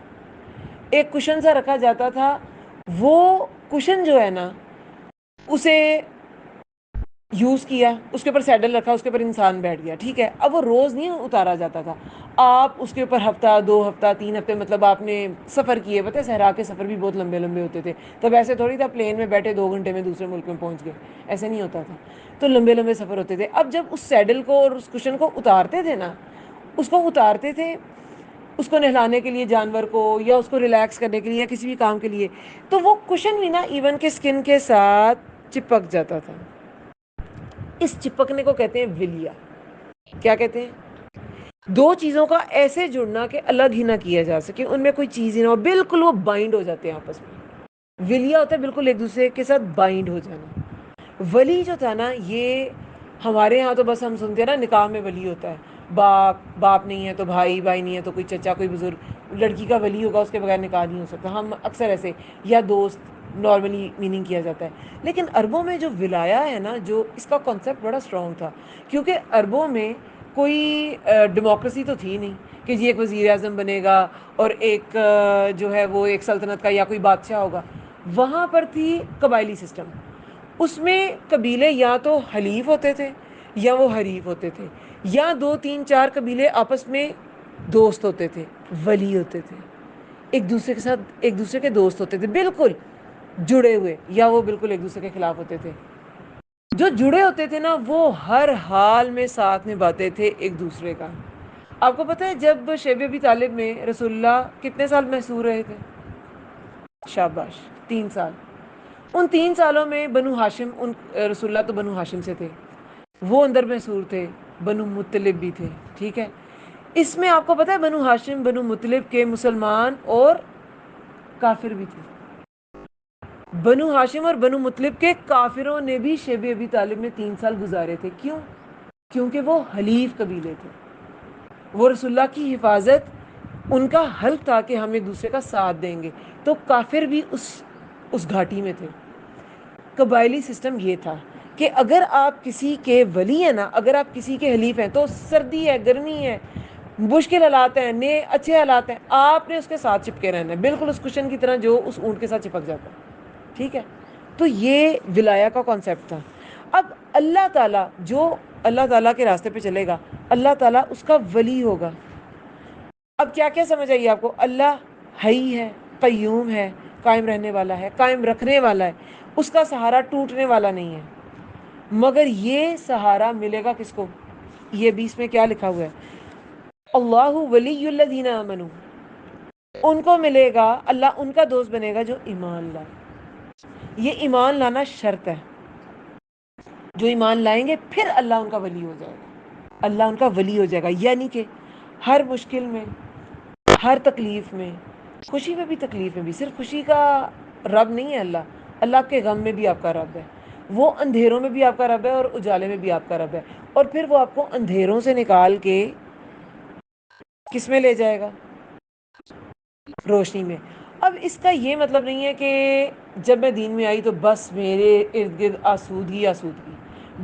ایک کشن سا رکھا جاتا تھا۔ وہ کشن جو ہے نا، اسے یوز کیا، اس کے اوپر سیڈل رکھا، اس کے اوپر انسان بیٹھ گیا، ٹھیک ہے؟ اب وہ روز نہیں اتارا جاتا تھا، آپ اس کے اوپر ہفتہ، 2 ہفتہ، 3 ہفتے، مطلب آپ نے سفر کیے، پتہ ہے صحرا کے سفر بھی بہت لمبے لمبے ہوتے تھے، تب ایسے تھوڑی تھا پلین میں بیٹھے 2 گھنٹے میں دوسرے ملک میں پہنچ گئے، ایسے نہیں ہوتا تھا، تو لمبے لمبے سفر ہوتے تھے۔ اب جب اس سیڈل کو اور اس کشن کو اتارتے تھے نا، اس کو اتارتے تھے اس کو نہلانے کے لیے جانور کو، یا اس کو ریلیکس کرنے کے لیے، یا کسی بھی کام کے لیے، تو وہ کشن بھی نا ایون کے سکن کے ساتھ چپک جاتا تھا۔ اس چپکنے کو کہتے ہیں ولیا۔ کیا کہتے ہیں؟ دو چیزوں کا ایسے جڑنا کہ الگ ہی نہ کیا جا سکے، ان میں کوئی چیز ہی نہ ہو، بالکل وہ بائنڈ ہو جاتے ہیں آپس میں۔ ولیا ہوتا ہے بالکل ایک دوسرے کے ساتھ بائنڈ ہو جانا۔ ولی جو تھا نا، یہ ہمارے ہاں تو بس ہم سنتے ہیں نا نکاح میں ولی ہوتا ہے، باپ نہیں ہے تو بھائی نہیں ہے تو کوئی چچا، کوئی بزرگ لڑکی کا ولی ہوگا، اس کے بغیر نکاح نہیں ہو سکتا، ہم اکثر ایسے، یا دوست نارملی میننگ کیا جاتا ہے۔ لیکن عربوں میں جو ولایا ہے نا، جو اس کا کانسیپٹ بڑا اسٹرانگ تھا، کیونکہ عربوں میں کوئی ڈیموکریسی تو تھی نہیں کہ جی ایک وزیر اعظم بنے گا اور ایک جو ہے وہ ایک سلطنت کا یا کوئی بادشاہ ہوگا۔ وہاں پر تھی قبائلی سسٹم، اس میں قبیلے یا تو حلیف ہوتے تھے یا وہ حریف ہوتے تھے، یا 2 3 4 قبیلے آپس میں دوست ہوتے تھے، ولی ہوتے تھے، ایک دوسرے کے ساتھ، ایک دوسرے کے دوست ہوتے تھے، بالکل جڑے ہوئے، یا وہ بالکل ایک دوسرے کے خلاف ہوتے تھے۔ جو جڑے ہوتے تھے نا، وہ ہر حال میں ساتھ نبھاتے تھے ایک دوسرے کا۔ آپ کو پتہ ہے جب شیب ابی طالب میں رسول اللہ کتنے سال محصور رہے تھے؟ شاباش، 3 سال۔ ان 3 سالوں میں بنو ہاشم، ان رسول اللہ تو بنو ہاشم سے تھے، وہ اندر محصور تھے، بنو مطلب بھی تھے، ٹھیک ہے؟ اس میں آپ کو پتہ ہے بنو ہاشم بنو مطلب کے مسلمان اور کافر بھی تھے۔ بنو ہاشم اور بنو مطلب کے کافروں نے بھی شیب ابی طالب میں 3 سال گزارے تھے۔ کیوں؟ کیونکہ وہ حلیف قبیلے تھے، وہ رسول اللہ کی حفاظت ان کا حلف تھا کہ ہم ایک دوسرے کا ساتھ دیں گے، تو کافر بھی اس گھاٹی میں تھے۔ قبائلی سسٹم یہ تھا کہ اگر آپ کسی کے ولی ہیں نا، اگر آپ کسی کے حلیف ہیں، تو سردی ہے، گرمی ہے، مشکل حالات ہیں، نئے اچھے حالات ہیں، آپ نے اس کے ساتھ چپکے رہنا ہے، بالکل اس کشن کی طرح جو اس اونٹ کے ساتھ چپک جاتا ہے، ٹھیک ہے؟ تو یہ ولایا کا کانسیپٹ تھا۔ اب اللہ تعالیٰ، جو اللہ تعالیٰ کے راستے پہ چلے گا، اللہ تعالیٰ اس کا ولی ہوگا۔ اب کیا کیا سمجھ آئیے آپ کو؟ اللہ حی ہے، قیوم ہے، قائم رہنے والا ہے، قائم رکھنے والا ہے، اس کا سہارا ٹوٹنے والا نہیں ہے۔ مگر یہ سہارا ملے گا کس کو؟ یہ 20 میں کیا لکھا ہوا ہے؟ اللہ ولی الذین آمنوا، ان کو ملے گا، اللہ ان کا دوست بنے گا جو ایمان لائے۔ یہ ایمان لانا شرط ہے، جو ایمان لائیں گے پھر اللہ ان کا ولی ہو جائے گا، اللہ ان کا ولی ہو جائے گا۔ یعنی کہ ہر مشکل میں، ہر تکلیف میں، خوشی میں بھی تکلیف میں بھی، صرف خوشی کا رب نہیں ہے اللہ، اللہ کے غم میں بھی آپ کا رب ہے، وہ اندھیروں میں بھی آپ کا رب ہے اور اجالے میں بھی آپ کا رب ہے، اور پھر وہ آپ کو اندھیروں سے نکال کے کس میں لے جائے گا؟ روشنی میں۔ اب اس کا یہ مطلب نہیں ہے کہ جب میں دین میں آئی تو بس میرے ارد گرد آسودگی آسودگی،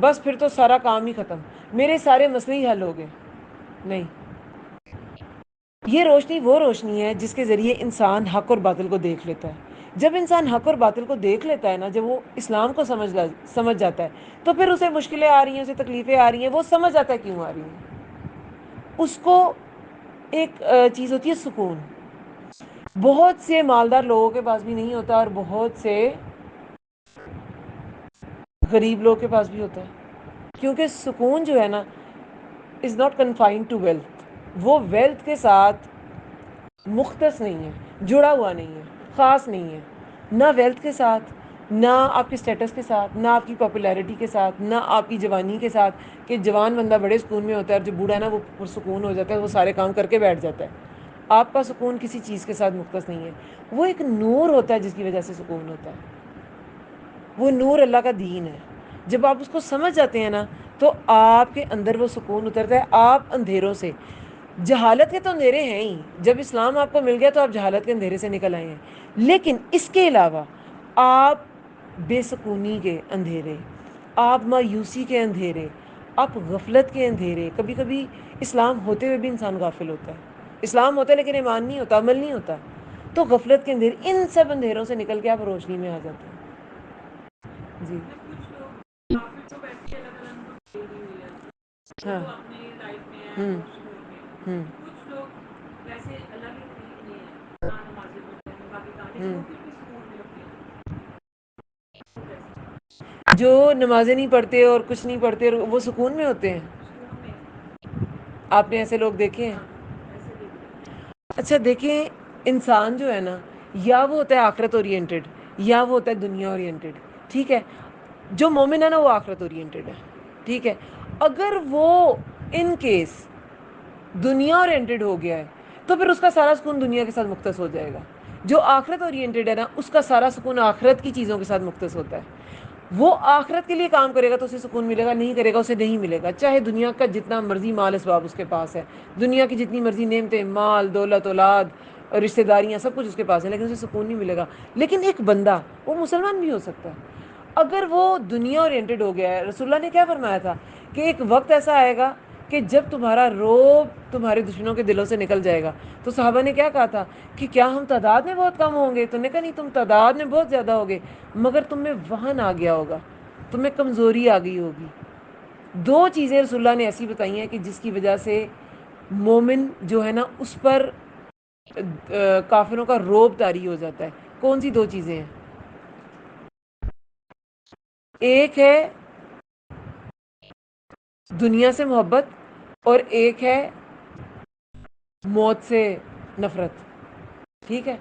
بس پھر تو سارا کام ہی ختم، میرے سارے مسئلے ہی حل ہو گئے۔ نہیں، یہ روشنی وہ روشنی ہے جس کے ذریعے انسان حق اور باطل کو دیکھ لیتا ہے. جب انسان حق اور باطل کو دیکھ لیتا ہے نا، جب وہ اسلام کو سمجھ جاتا ہے، تو پھر اسے مشکلیں آ رہی ہیں، اسے تکلیفیں آ رہی ہیں، وہ سمجھ جاتا ہے کیوں آ رہی ہیں. اس کو ایک چیز ہوتی ہے سکون. بہت سے مالدار لوگوں کے پاس بھی نہیں ہوتا، اور بہت سے غریب لوگ کے پاس بھی ہوتا ہے. کیونکہ سکون جو ہے نا is not confined to wealth. وہ ویلتھ کے ساتھ مختص نہیں ہے، جڑا ہوا نہیں ہے، خاص نہیں ہے. نہ ویلتھ کے ساتھ، نہ آپ کے اسٹیٹس کے ساتھ، نہ آپ کی پاپولیرٹی کے ساتھ، نہ آپ کی جوانی کے ساتھ. کہ جوان بندہ بڑے سکون میں ہوتا ہے، اور جو بوڑھا ہے نا وہ پرسکون ہو جاتا ہے، وہ سارے کام کر کے بیٹھ جاتا ہے. آپ کا سکون کسی چیز کے ساتھ مختص نہیں ہے. وہ ایک نور ہوتا ہے جس کی وجہ سے سکون ہوتا ہے. وہ نور اللہ کا دین ہے. جب آپ اس کو سمجھ جاتے ہیں نا، تو آپ کے اندر وہ سکون اترتا ہے. آپ اندھیروں سے، جہالت کے تو اندھیرے ہیں ہی، جب اسلام آپ کو مل گیا تو آپ جہالت کے اندھیرے سے نکل آئے ہیں. لیکن اس کے علاوہ آپ بے سکونی کے اندھیرے، آپ مایوسی کے اندھیرے، آپ غفلت کے اندھیرے. کبھی کبھی اسلام ہوتے ہوئے بھی انسان غافل ہوتا ہے. اسلام ہوتا ہے لیکن ایمان نہیں ہوتا، عمل نہیں ہوتا. تو غفلت کے اندھیرے، ان سب اندھیروں سے نکل کے آپ روشنی میں آ جاتے ہیں. جی ہاں. ہوں ہوں ہوں. جو نمازیں نہیں پڑھتے اور کچھ نہیں پڑھتے، وہ سکون میں ہوتے ہیں. آپ نے ایسے لوگ دیکھے ہیں؟ اچھا دیکھیں، انسان جو ہے نا، یا وہ ہوتا ہے آخرت اورینٹڈ، یا وہ ہوتا ہے دنیا اورینٹڈ. ٹھیک ہے؟ جو مومن ہے نا وہ آخرت اورینٹڈ ہے. ٹھیک ہے؟ اگر وہ ان کیس دنیا اورینٹڈ ہو گیا ہے، تو پھر اس کا سارا سکون دنیا کے ساتھ مختص ہو جائے گا. جو آخرت اورینٹڈ ہے نا، اس کا سارا سکون آخرت کی چیزوں کے ساتھ مختص ہوتا ہے. وہ آخرت کے لیے کام کرے گا تو اسے سکون ملے گا، نہیں کرے گا اسے نہیں ملے گا. چاہے دنیا کا جتنا مرضی مال اسباب اس کے پاس ہے، دنیا کی جتنی مرضی نعمتیں، مال، دولت، اولاد، رشتہ داریاں، سب کچھ اس کے پاس ہے، لیکن اسے سکون نہیں ملے گا. لیکن ایک بندہ، وہ مسلمان بھی ہو سکتا ہے، اگر وہ دنیا اورینٹڈ ہو گیا ہے. رسول اللہ نے کیا فرمایا تھا کہ ایک وقت ایسا آئے گا کہ جب تمہارا روب تمہارے دشمنوں کے دلوں سے نکل جائے گا. تو صحابہ نے کیا کہا تھا کہ کیا ہم تعداد میں بہت کم ہوں گے؟ تو نے کہا نہیں، تم تعداد میں بہت زیادہ ہوگے، مگر تم میں وہن آ گیا ہوگا، تم میں کمزوری آ گئی ہوگی. دو چیزیں رسول اللہ نے ایسی بتائی ہیں کہ جس کی وجہ سے مومن جو ہے نا، اس پر کافروں کا روب طاری ہو جاتا ہے. کون سی دو چیزیں ہیں؟ ایک ہے دنیا سے محبت، اور ایک ہے موت سے نفرت. ٹھیک ہے؟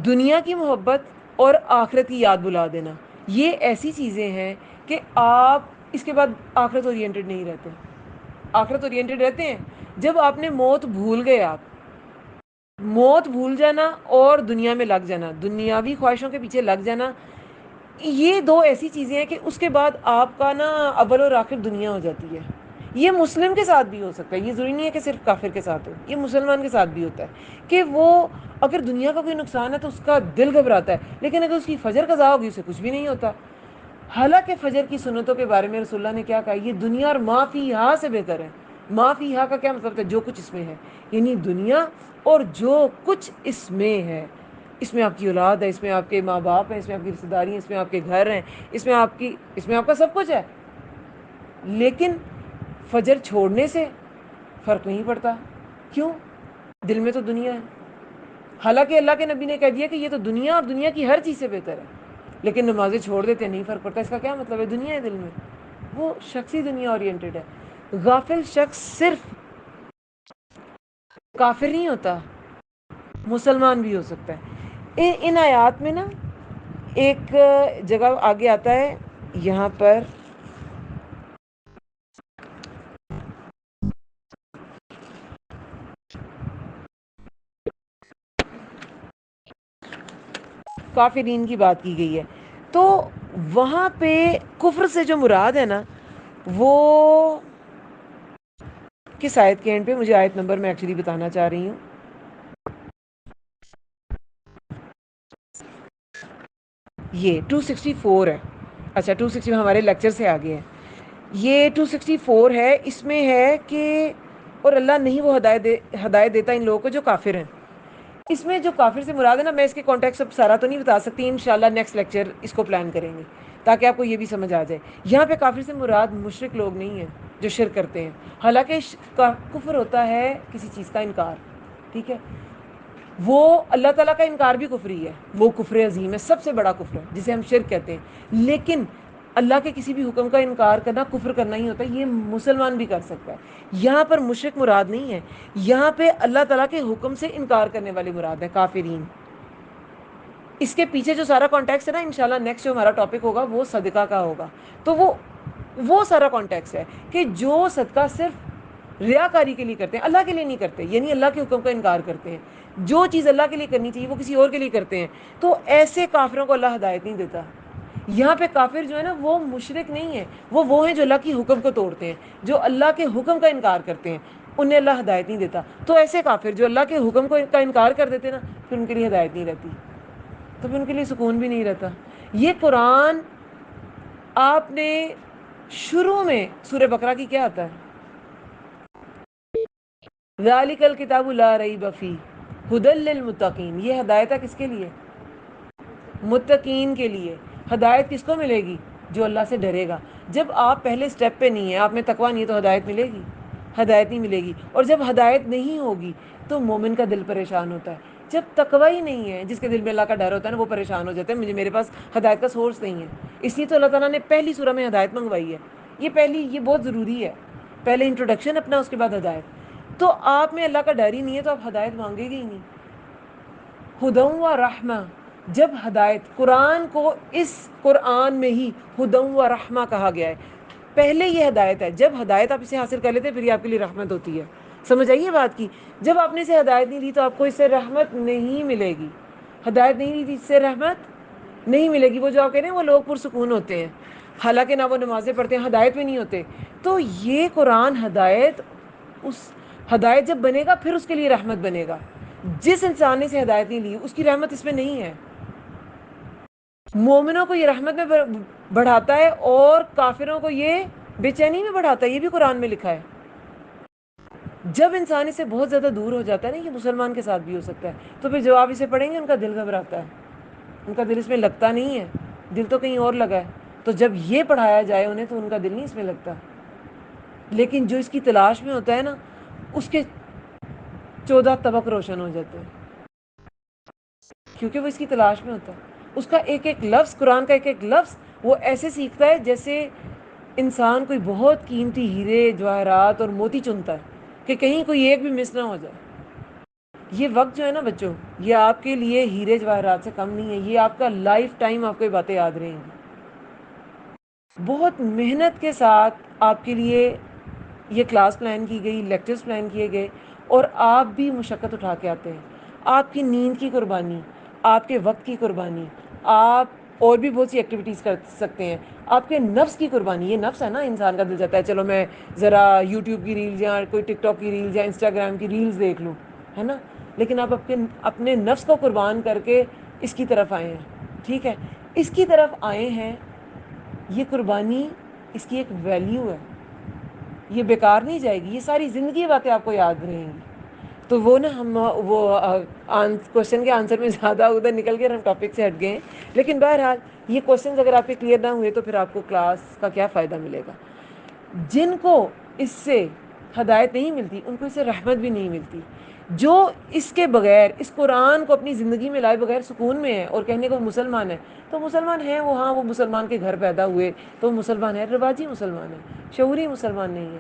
دنیا کی محبت اور آخرت کی یاد بلا دینا، یہ ایسی چیزیں ہیں کہ آپ اس کے بعد آخرت اورینٹڈ نہیں رہتے. آخرت اورینٹڈ رہتے ہیں جب آپ نے موت بھول گئے. آپ موت بھول جانا اور دنیا میں لگ جانا، دنیاوی خواہشوں کے پیچھے لگ جانا، یہ دو ایسی چیزیں ہیں کہ اس کے بعد آپ کا نا اول اور آخر دنیا ہو جاتی ہے. یہ مسلم کے ساتھ بھی ہو سکتا ہے، یہ ضروری نہیں ہے کہ صرف کافر کے ساتھ ہو، یہ مسلمان کے ساتھ بھی ہوتا ہے کہ وہ اگر دنیا کا کوئی نقصان ہے تو اس کا دل گھبراتا ہے، لیکن اگر اس کی فجر قضا ہوگی اسے کچھ بھی نہیں ہوتا. حالانکہ فجر کی سنتوں کے بارے میں رسول اللہ نے کیا کہا؟ یہ دنیا اور ما فیہا سے بہتر ہے. ما فیہا کا کیا مطلب ہے؟ جو کچھ اس میں ہے، یعنی دنیا اور جو کچھ اس میں ہے. اس میں آپ کی اولاد ہے، اس میں آپ کے ماں باپ ہیں، اس میں آپ کی رشتہ داری ہیں، اس میں آپ کے گھر ہیں، اس میں آپ کا سب کچھ ہے. لیکن فجر چھوڑنے سے فرق نہیں پڑتا. کیوں؟ دل میں تو دنیا ہے. حالانکہ اللہ کے نبی نے کہہ دیا کہ یہ تو دنیا اور دنیا کی ہر چیز سے بہتر ہے، لیکن نمازیں چھوڑ دیتے نہیں فرق پڑتا. اس کا کیا مطلب ہے؟ دنیا ہے دل میں. وہ شخصی دنیا اورینٹڈ ہے. غافل شخص صرف کافر نہیں ہوتا، مسلمان بھی ہو سکتا ہے. ان آیات میں نا ایک جگہ آگے آتا ہے، یہاں پر کافرین کی بات کی گئی ہے. تو وہاں پہ کفر سے جو مراد ہے نا، وہ کس آیت کے اینڈ پہ؟ مجھے آیت نمبر میں ایکچولی بتانا چاہ رہی ہوں. یہ 264 ہے. اچھا 260 ہمارے لیکچر سے آگے ہے. یہ 264 ہے، اس میں ہے کہ اور اللہ نہیں وہ ہدایت دیتا ان لوگوں کو جو کافر ہیں. اس میں جو کافر سے مراد ہے نا، میں اس کے کانٹیکٹ اب سارا تو نہیں بتا سکتی، انشاءاللہ نیکسٹ لیکچر اس کو پلان کریں گے تاکہ آپ کو یہ بھی سمجھ آ جائے. یہاں پہ کافر سے مراد مشرک لوگ نہیں ہیں جو شرک کرتے ہیں. حالانکہ کفر ہوتا ہے کسی چیز کا انکار، ٹھیک ہے. وہ اللہ تعالیٰ کا انکار بھی کفر ہی ہے، وہ کفر عظیم ہے، سب سے بڑا کفر ہے جسے ہم شرک کہتے ہیں. لیکن اللہ کے کسی بھی حکم کا انکار کرنا کفر کرنا ہی ہوتا ہے، یہ مسلمان بھی کر سکتا ہے. یہاں پر مشرک مراد نہیں ہے، یہاں پہ اللہ تعالیٰ کے حکم سے انکار کرنے والے مراد ہے کافرین. اس کے پیچھے جو سارا کانٹیکس ہے نا، انشاءاللہ نیکسٹ جو ہمارا ٹاپک ہوگا وہ صدقہ کا ہوگا. تو وہ سارا کانٹیکس ہے کہ جو صدقہ صرف ریاکاری کے لیے کرتے ہیں، اللہ کے لیے نہیں کرتے، یعنی اللہ کے حکم کا انکار کرتے ہیں. جو چیز اللہ کے لیے کرنی چاہیے وہ کسی اور کے لیے کرتے ہیں، تو ایسے کافروں کو اللہ ہدایت نہیں دیتا. یہاں پہ کافر جو ہے نا وہ مشرک نہیں ہے، وہ ہیں جو اللہ کی حکم کو توڑتے ہیں، جو اللہ کے حکم کا انکار کرتے ہیں، انہیں اللہ ہدایت نہیں دیتا. تو ایسے کافر جو اللہ کے حکم کا انکار کر دیتے نا، پھر ان کے لیے ہدایت نہیں رہتی، تو پھر ان کے لیے سکون بھی نہیں رہتا. یہ قرآن آپ نے شروع میں سورہ بقرہ کی کیا آتا ہے؟ ذالک الکتاب لا ریب فیہ ھدی للمتقین. یہ ہدایت ہے کس کے لیے؟ متقین کے لیے. ہدایت کس کو ملے گی؟ جو اللہ سے ڈرے گا. جب آپ پہلے سٹیپ پہ نہیں ہیں، آپ میں تقویٰ نہیں ہے، تو ہدایت ملے گی؟ ہدایت نہیں ملے گی. اور جب ہدایت نہیں ہوگی تو مومن کا دل پریشان ہوتا ہے. جب تقویٰ ہی نہیں ہے، جس کے دل میں اللہ کا ڈر ہوتا ہے نا، وہ پریشان ہو جاتے ہیں، میرے پاس ہدایت کا سورس نہیں ہے. اس لیے تو اللہ تعالیٰ نے پہلی سورہ میں ہدایت منگوائی ہے. یہ بہت ضروری ہے. پہلے انٹروڈکشن اپنا، اس کے بعد ہدایت. تو آپ میں اللہ کا ڈر ہی نہیں ہے تو آپ ہدایت مانگے گی ہی نہیں. ہدی و رحمہ. جب ہدایت، قرآن کو اس قرآن میں ہی ہدی و رحمہ کہا گیا ہے. پہلے یہ ہدایت ہے، جب ہدایت آپ اسے حاصل کر لیتے پھر یہ آپ کے لیے رحمت ہوتی ہے. سمجھ آئیے بات کی؟ جب آپ نے اسے ہدایت نہیں لی تو آپ کو اس سے رحمت نہیں ملے گی. ہدایت نہیں لی تو اس سے رحمت نہیں ملے گی. وہ جو آپ کہہ رہے ہیں وہ لوگ پرسکون ہوتے ہیں، حالانکہ نہ وہ نمازیں پڑھتے ہیں، ہدایت میں نہیں ہوتے. تو یہ قرآن ہدایت جب بنے گا پھر اس کے لیے رحمت بنے گا. جس انسان نے اسے ہدایت نہیں لی اس کی رحمت اس میں نہیں ہے. مومنوں کو یہ رحمت میں بڑھاتا ہے اور کافروں کو یہ بے چینی میں بڑھاتا ہے. یہ بھی قرآن میں لکھا ہے. جب انسان اس سے بہت زیادہ دور ہو جاتا ہے نا، یہ مسلمان کے ساتھ بھی ہو سکتا ہے، تو پھر جب آپ اسے پڑھیں گے ان کا دل گھبراتا ہے، ان کا دل اس میں لگتا نہیں ہے، دل تو کہیں اور لگا ہے. تو جب یہ پڑھایا جائے انہیں تو ان کا دل نہیں اس میں لگتا. لیکن جو اس کی تلاش میں ہوتا ہے نا، اس کے 14 طبق روشن ہو جاتے ہیں، کیونکہ وہ اس کی تلاش میں ہوتا ہے. اس کا ایک ایک لفظ، قرآن کا ایک ایک لفظ وہ ایسے سیکھتا ہے جیسے انسان کوئی بہت قیمتی ہیرے جواہرات اور موتی چنتا ہے کہ کہیں کوئی ایک بھی مس نہ ہو جائے. یہ وقت جو ہے نا بچوں، یہ آپ کے لیے ہیرے جواہرات سے کم نہیں ہے. یہ آپ کا لائف ٹائم آپ کو یہ باتیں یاد رہیں گی. بہت محنت کے ساتھ آپ کے لیے یہ کلاس پلان کی گئی، لیکچرز پلان کیے گئے، اور آپ بھی مشقت اٹھا کے آتے ہیں. آپ کی نیند کی قربانی، آپ کے وقت کی قربانی، آپ اور بھی بہت سی ایکٹیویٹیز کر سکتے ہیں. آپ کے نفس کی قربانی. یہ نفس ہے نا، انسان کا دل چاہتا ہے چلو میں ذرا یوٹیوب کی ریلز یا کوئی ٹک ٹاک کی ریلز یا انسٹاگرام کی ریلز دیکھ لوں، ہے نا. لیکن آپ اپنے نفس کو قربان کر کے اس کی طرف آئے ہیں. ٹھیک ہے، اس کی طرف آئے ہیں. یہ قربانی، اس کی ایک ویلیو ہے، یہ بیکار نہیں جائے گی. یہ ساری زندگی باتیں آپ کو یاد رہیں گی. تو وہ نا ہم وہ کوشچن کے آنسر میں زیادہ ادھر نکل کے ہم ٹاپک سے ہٹ گئے ہیں. لیکن بہرحال یہ کوشچنز اگر آپ کے کلیئر نہ ہوئے تو پھر آپ کو کلاس کا کیا فائدہ ملے گا. جن کو اس سے ہدایت نہیں ملتی ان کو اس سے رحمت بھی نہیں ملتی. جو اس کے بغیر، اس قرآن کو اپنی زندگی میں لائے بغیر سکون میں ہے اور کہنے کو مسلمان ہے، تو مسلمان ہیں وہ، ہاں وہ مسلمان کے گھر پیدا ہوئے تو مسلمان ہے، رواجی مسلمان ہے، شعوری مسلمان نہیں ہے،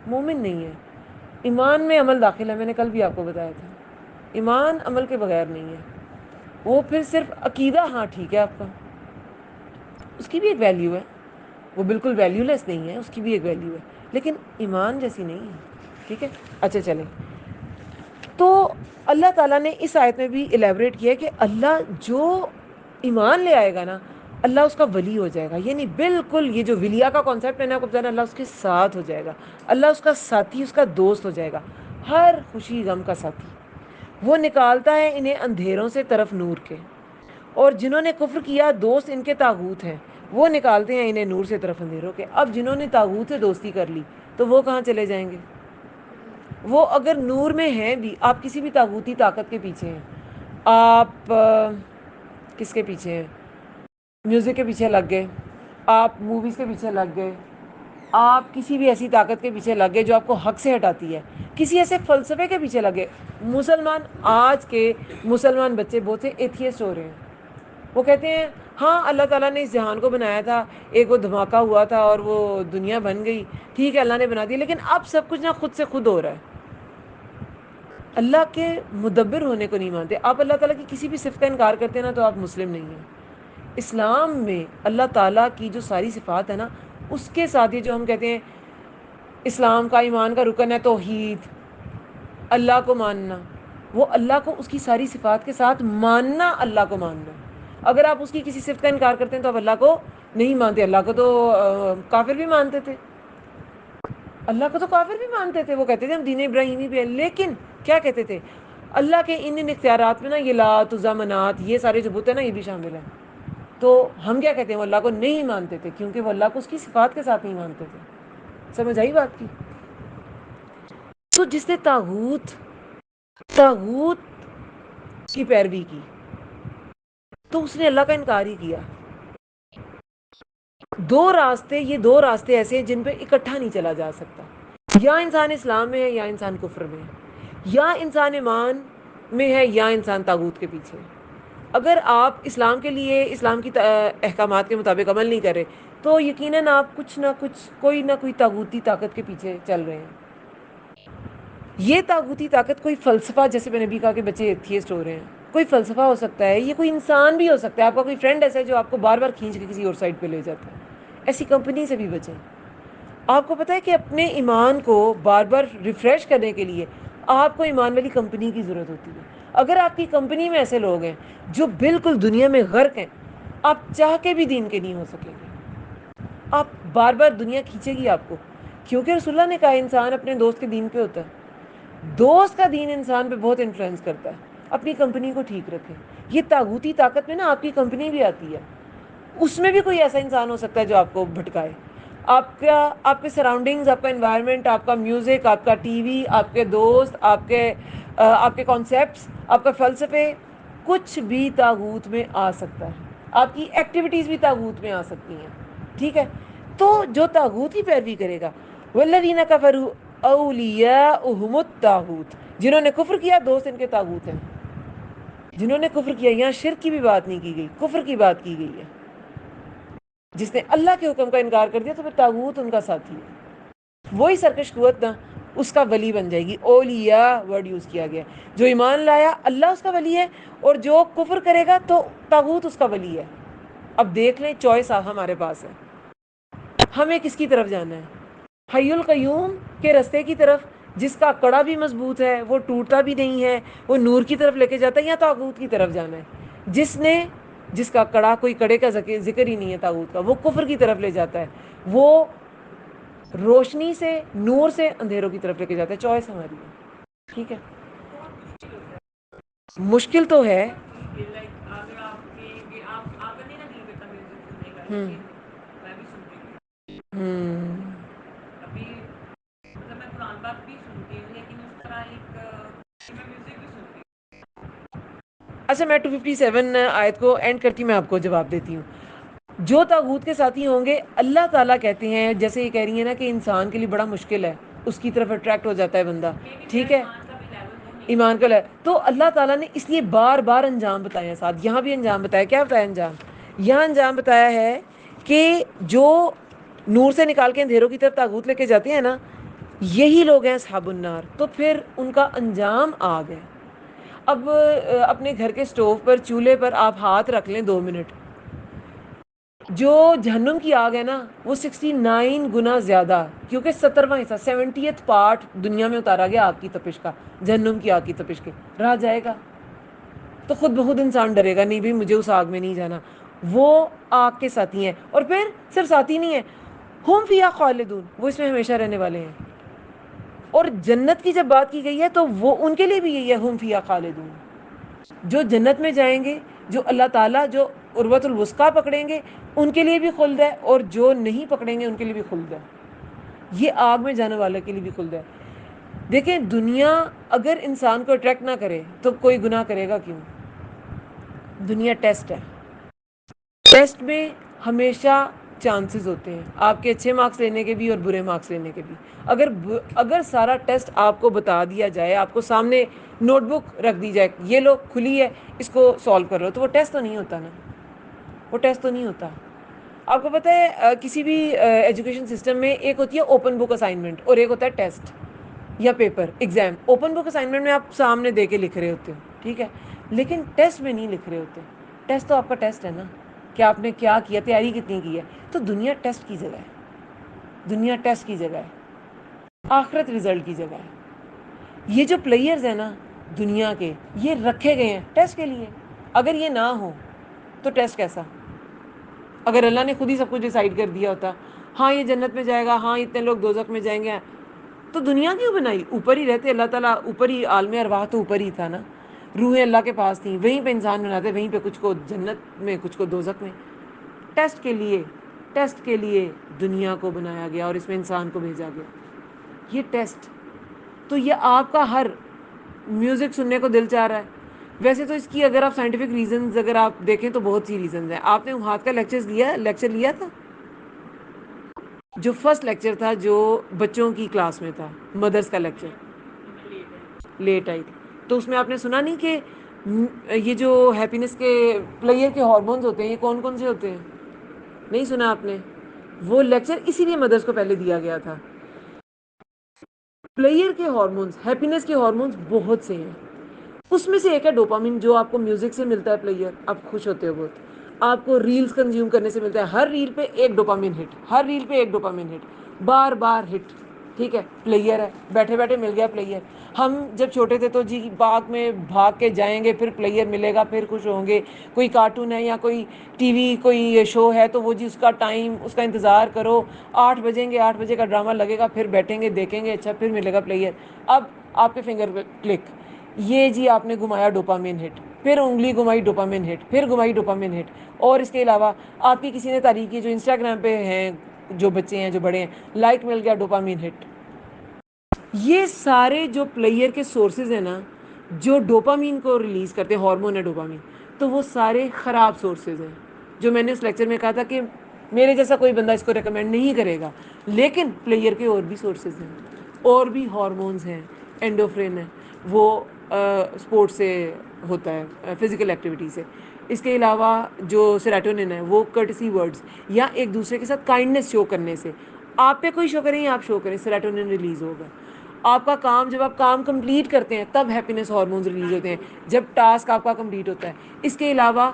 مومن نہیں ہے. ایمان میں عمل داخل ہے، میں نے کل بھی آپ کو بتایا تھا. ایمان عمل کے بغیر نہیں ہے. وہ پھر صرف عقیدہ، ہاں ٹھیک ہے آپ کا، اس کی بھی ایک ویلیو ہے، وہ بالکل ویلیو لیس نہیں ہے، اس کی بھی ایک ویلیو ہے، لیکن ایمان جیسی نہیں ہے. ٹھیک ہے، اچھا چلیں. تو اللہ تعالیٰ نے اس آیت میں بھی الیبریٹ کیا کہ اللہ جو ایمان لے آئے گا نا، اللہ اس کا ولی ہو جائے گا. یعنی بالکل یہ جو ولیا کا کانسیپٹ ہے نا، آپ کو بتانا، اللہ اس کے ساتھ ہو جائے گا، اللہ اس کا ساتھی، اس کا دوست ہو جائے گا، ہر خوشی غم کا ساتھی. وہ نکالتا ہے انہیں اندھیروں سے طرف نور کے. اور جنہوں نے کفر کیا دوست ان کے طاغوت ہیں. وہ نکالتے ہیں انہیں نور سے طرف اندھیروں کے. اب جنہوں نے طاغوت سے دوستی کر لی تو وہ کہاں چلے جائیں گے؟ وہ اگر نور میں ہیں بھی، آپ کسی بھی طاغوتی طاقت کے پیچھے ہیں، آپ کس کے پیچھے ہیں؟ میوزک کے پیچھے لگ گئے، آپ موویز کے پیچھے لگ گئے، آپ کسی بھی ایسی طاقت کے پیچھے لگ گئے جو آپ کو حق سے ہٹاتی ہے، کسی ایسے فلسفے کے پیچھے لگے. مسلمان، آج کے مسلمان بچے بہت سے ایتھیسٹ ہو رہے ہیں. وہ کہتے ہیں ہاں اللہ تعالیٰ نے اس جہان کو بنایا تھا، ایک وہ دھماکہ ہوا تھا اور وہ دنیا بن گئی، ٹھیک ہے اللہ نے بنا دی، لیکن اب سب کچھ نا خود سے خود ہو رہا ہے. اللہ کے مدبر ہونے کو نہیں مانتے. آپ اللہ تعالیٰ کی کسی بھی صفت کا انکار کرتے ہیں نا تو آپ مسلم نہیں ہیں. اسلام میں اللہ تعالیٰ کی جو ساری صفات ہے نا، اس کے ساتھ یہ جو ہم کہتے ہیں اسلام کا ایمان کا رکن ہے توحید، اللہ کو ماننا، وہ اللہ کو اس کی ساری صفات کے ساتھ ماننا، اللہ کو ماننا. اگر آپ اس کی کسی صفت کا انکار کرتے ہیں تو آپ اللہ کو نہیں مانتے. اللہ کو تو کافر بھی مانتے تھے، اللہ کو تو کافر بھی مانتے تھے. وہ کہتے تھے ہم دین ابراہیمی پہ ہیں، لیکن کیا کہتے تھے؟ اللہ کے ان اختیارات میں نا یہ لات عزیٰ منات یہ سارے جو بت ہیں نا یہ بھی شامل ہیں. تو ہم کیا کہتے ہیں؟ وہ اللہ کو نہیں مانتے تھے کیونکہ وہ اللہ کو اس کی صفات کے ساتھ نہیں مانتے تھے. سمجھ آئی بات کی؟ تو جس نے طاغوت کی پیروی کی تو اس نے اللہ کا انکار ہی کیا. یہ دو راستے ایسے ہیں جن پہ اکٹھا نہیں چلا جا سکتا. یا انسان اسلام میں ہے یا انسان کفر میں ہے، یا انسان ایمان میں ہے یا انسان طاغوت کے پیچھے ہے. اگر آپ اسلام کے لیے اسلام کی احکامات کے مطابق عمل نہیں کر رہے تو یقیناً آپ کچھ نہ کچھ کوئی نہ کوئی طاغوتی طاقت کے پیچھے چل رہے ہیں. یہ طاغوتی طاقت کوئی فلسفہ، جیسے میں نے بھی کہا کہ بچے ایتھیسٹ ہو رہے ہیں، کوئی فلسفہ ہو سکتا ہے، یہ کوئی انسان بھی ہو سکتا ہے. آپ کا کوئی فرینڈ ایسا ہے جو آپ کو بار بار کھینچ کے کسی اور سائڈ پہ لے جاتا ہے. ایسی کمپنی سے بھی بچیں. آپ کو پتہ ہے کہ اپنے ایمان کو بار بار ریفریش کرنے کے لیے آپ کو ایمان والی کمپنی کی ضرورت ہوتی ہے. اگر آپ کی کمپنی میں ایسے لوگ ہیں جو بالکل دنیا میں غرق ہیں، آپ چاہ کے بھی دین کے نہیں ہو سکیں گے. آپ بار بار دنیا کھینچے گی آپ کو، کیونکہ رسول اللہ نے کہا انسان اپنے دوست کے دین پہ ہوتا ہے. دوست کا دین انسان پہ بہت انفلوئنس کرتا ہے. اپنی کمپنی کو ٹھیک رکھیں. یہ طاغوتی طاقت میں نا آپ کی کمپنی بھی آتی ہے، اس میں بھی کوئی ایسا انسان ہو سکتا ہے جو آپ کو بھٹکائے. آپ کے سراؤنڈنگز، آپ کا انوائرمنٹ، آپ کا میوزک، آپ کا ٹی وی، آپ کے دوست، آپ کے کانسیپٹس، آپ کا فلسفے، کچھ بھی طاغوت میں آ سکتا ہے. آپ کی ایکٹیویٹیز بھی طاغوت میں آ سکتی ہیں. ٹھیک ہے؟ تو جو طاغوت کی پیروی کرے گا، والذین کفروا اولیاؤہم الطاغوت، جنہوں نے کفر کیا دوست ان کے طاغوت ہیں. جنہوں نے کفر کیا، یہاں شرک کی بھی بات نہیں کی گئی، کفر کی بات کی گئی ہے. جس نے اللہ کے حکم کا انکار کر دیا تو پھر طاغوت ان کا ساتھی ہے. وہی سرکش قوت نا اس کا ولی بن جائے گی. اولیاء ورڈ یوز کیا گیا. جو ایمان لایا اللہ اس کا ولی ہے، اور جو کفر کرے گا تو طاغوت اس کا ولی ہے. اب دیکھ لیں چوائس ہمارے پاس ہے، ہمیں کس کی طرف جانا ہے؟ حی القیوم کے رستے کی طرف، جس کا کڑا بھی مضبوط ہے، وہ ٹوٹتا بھی نہیں ہے، وہ نور کی طرف لے کے جاتا ہے، یا طاغوت کی طرف جانا ہے جس کا کڑا، کوئی کڑے کا ذکر ہی نہیں ہے طاغوت کا، وہ کفر کی طرف لے جاتا ہے، وہ روشنی سے، نور سے اندھیروں کی طرف لے کے جاتا ہے. چوائس ہماری ہے. ٹھیک ہے؟ مشکل تو ہے. اچھا میں 257 آیت کو اینڈ کر کے میں آپ کو جواب دیتی ہوں. جو طاغوت کے ساتھی ہوں گے، اللہ تعالیٰ کہتے ہیں، جیسے یہ کہہ رہی ہیں نا کہ انسان کے لیے بڑا مشکل ہے، اس کی طرف اٹریکٹ ہو جاتا ہے بندہ. ٹھیک ہے؟ ایمان کا تو اللہ تعالیٰ نے اس لیے بار بار انجام بتایا. ساتھ یہاں بھی انجام بتایا. کیا بتایا انجام؟ یہاں انجام بتایا ہے کہ جو نور سے نکال کے اندھیروں کی طرف طاغوت لے کے جاتے ہیں نا، یہی لوگ ہیں اصحاب النار. تو پھر ان کا انجام آگ ہے. اب اپنے گھر کے سٹوو پر، چولہے پر آپ ہاتھ رکھ لیں 2 منٹ، جو جہنم کی آگ ہے نا وہ 69 گنا زیادہ، کیونکہ 70واں حصہ 70th پارٹ دنیا میں اتارا گیا آگ کی تپش کا، جہنم کی آگ کی تپش کے. رہا جائے گا تو خود بخود انسان ڈرے گا، نہیں بھی مجھے اس آگ میں نہیں جانا. وہ آگ کے ساتھی ہیں، اور پھر صرف ساتھی نہیں ہیں، ہم فیہا خالدون، وہ اس میں ہمیشہ رہنے والے ہیں. اور جنت کی جب بات کی گئی ہے تو وہ ان کے لیے بھی یہی ہے، ہم فیہا خالدون. جو جنت میں جائیں گے جو اللہ تعالیٰ جو عروۃ الوثقیٰ پکڑیں گے ان کے لیے بھی خلد ہے، اور جو نہیں پکڑیں گے ان کے لیے بھی خلد ہے، یہ آگ میں جانے والے کے لیے بھی خلد ہے۔ دیکھیں دنیا اگر انسان کو اٹریکٹ نہ کرے تو کوئی گناہ کرے گا کیوں؟ دنیا ٹیسٹ ہے، ٹیسٹ میں ہمیشہ چانسز ہوتے ہیں آپ کے اچھے مارکس لینے کے بھی اور برے مارکس لینے کے بھی۔ اگر سارا ٹیسٹ آپ کو بتا دیا جائے، آپ کو سامنے نوٹ بک رکھ دی جائے، یہ لو کھلی ہے اس کو سالو کر لو، تو وہ ٹیسٹ تو نہیں ہوتا نا، وہ ٹیسٹ تو نہیں ہوتا۔ آپ کو پتہ ہے کسی بھی ایجوکیشن سسٹم میں ایک ہوتی ہے اوپن بک اسائنمنٹ اور ایک ہوتا ہے ٹیسٹ یا paper exam. Open book assignment میں آپ سامنے دے کے لکھ رہے ہوتے ہو، ٹھیک ہے، لیکن ٹیسٹ میں نہیں لکھ رہے ہوتے۔ ٹیسٹ تو آپ کا ٹیسٹ ہے نا کہ آپ نے کیا کیا، تیاری کتنی کی ہے۔ تو دنیا ٹیسٹ کی جگہ ہے، دنیا ٹیسٹ کی جگہ ہے، آخرت رزلٹ کی جگہ ہے۔ یہ جو پلیئرز ہیں نا دنیا کے، یہ رکھے گئے ہیں ٹیسٹ کے لیے۔ اگر یہ نہ ہو تو ٹیسٹ کیسا؟ اگر اللہ نے خود ہی سب کچھ ڈیسائیڈ کر دیا ہوتا، ہاں یہ جنت میں جائے گا، ہاں اتنے لوگ دوزخ میں جائیں گے، تو دنیا کیوں بنائی؟ اوپر ہی رہتے اللہ تعالیٰ، اوپر ہی عالم ارواح تو اوپر ہی تھا نا، روحیں اللہ کے پاس تھیں، وہیں پہ انسان بناتے، وہیں پہ کچھ کو جنت میں کچھ کو دوزخ میں۔ ٹیسٹ کے لیے، ٹیسٹ کے لیے دنیا کو بنایا گیا اور اس میں انسان کو بھیجا گیا، یہ ٹیسٹ۔ تو یہ آپ کا ہر میوزک سننے کو دل چاہ رہا ہے، ویسے تو اس کی اگر آپ سائنٹیفک ریزنز اگر آپ دیکھیں تو بہت سی ریزنز ہیں۔ آپ نے ہاتھ کا لیکچر لیا تھا، جو فرسٹ لیکچر تھا جو بچوں کی کلاس میں تھا، مدرس کا لیکچر، لیٹ آئی تھی، تو اس میں آپ نے سنا نہیں کہ یہ جو ہیپینس کے پلیئر کے ہارمونز ہوتے ہیں یہ کون کون سے ہوتے ہیں؟ نہیں سنا آپ نے؟ وہ لیکچر اسی لیے مدرس کو پہلے دیا گیا تھا۔ پلیئر کے ہارمونز، ہیپینس کے ہارمونز بہت سے ہیں، اس میں سے ایک ہے ڈوپامین، جو آپ کو میوزک سے ملتا ہے، پلیئر آپ خوش ہوتے ہو بہت، آپ کو ریلز کنزیوم کرنے سے ملتا ہے، ہر ریل پہ ایک ڈوپامین ہٹ، ہر ریل پہ ایک ڈوپامین ہٹ، بار بار ہٹ، ٹھیک ہے، پلیئر ہے، بیٹھے بیٹھے مل گیا پلیئر۔ ہم جب چھوٹے تھے تو جی باغ میں بھاگ کے جائیں گے، پھر پلیئر ملے گا، پھر خوش ہوں گے، کوئی کارٹون ہے یا کوئی ٹی وی کوئی شو ہے تو وہ جی اس کا ٹائم، اس کا انتظار کرو، 8 بجیں گے، 8 بجے کا ڈرامہ لگے گا، پھر بیٹھیں گے دیکھیں گے، اچھا پھر ملے گا پلیئر۔ اب آپ کے فنگر پہ کلک، یہ جی آپ نے گھمایا ڈوپامین ہٹ، پھر انگلی گھمائی ڈوپامین ہٹ، پھر گھمائی ڈوپامین ہٹ، اور اس کے علاوہ آپ کی کسی نے تعریف کی، جو انسٹاگرام پہ ہیں، جو بچے ہیں جو بڑے ہیں، لائک مل گیا ڈوپامین ہٹ۔ یہ سارے جو پلیئر کے سورسز ہیں نا جو ڈوپامین کو ریلیز کرتے ہیں، ہارمون ہے ڈوپامین، تو وہ سارے خراب سورسز ہیں، جو میں نے اس لیکچر میں کہا تھا کہ میرے جیسا کوئی بندہ اس کو ریکمینڈ نہیں کرے گا، لیکن پلیئر کے اور بھی سورسز ہیں، اور بھی ہارمونز ہیں، اینڈوفرین ہے، وہ سپورٹ سے ہوتا ہے، فزیکل ایکٹیویٹی سے۔ اس کے علاوہ جو سیروٹونن ہے وہ کرٹسی ورڈز یا ایک دوسرے کے ساتھ کائنڈنس شو کرنے سے، آپ پہ کوئی شو کریں یا آپ شو کریں، سیروٹونن ریلیز ہوگا۔ آپ کا کام، جب آپ کام کمپلیٹ کرتے ہیں تب ہیپینس ہارمونز ریلیز ہوتے ہیں، جب ٹاسک آپ کا کمپلیٹ ہوتا ہے۔ اس کے علاوہ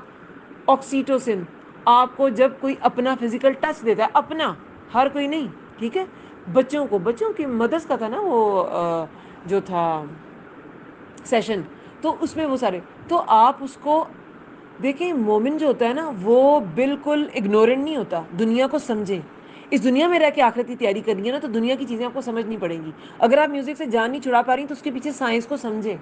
آکسیٹوسن، آپ کو جب کوئی اپنا فزیکل ٹچ دیتا ہے، اپنا، ہر کوئی نہیں، ٹھیک ہے، بچوں کی مدرس کا تھا نا وہ جو تھا سیشن، تو اس میں وہ سارے، تو آپ اس کو دیکھیں، مومن جو ہوتا ہے نا وہ بالکل اگنورنٹ نہیں ہوتا، دنیا کو سمجھے۔ اس دنیا میں رہ کے آخرت کی تیاری کرنی ہے نا، تو دنیا کی چیزیں آپ کو سمجھنی پڑیں گی۔ اگر آپ میوزک سے جان نہیں چھڑا پا رہی تو اس کے پیچھے سائنس کو سمجھے،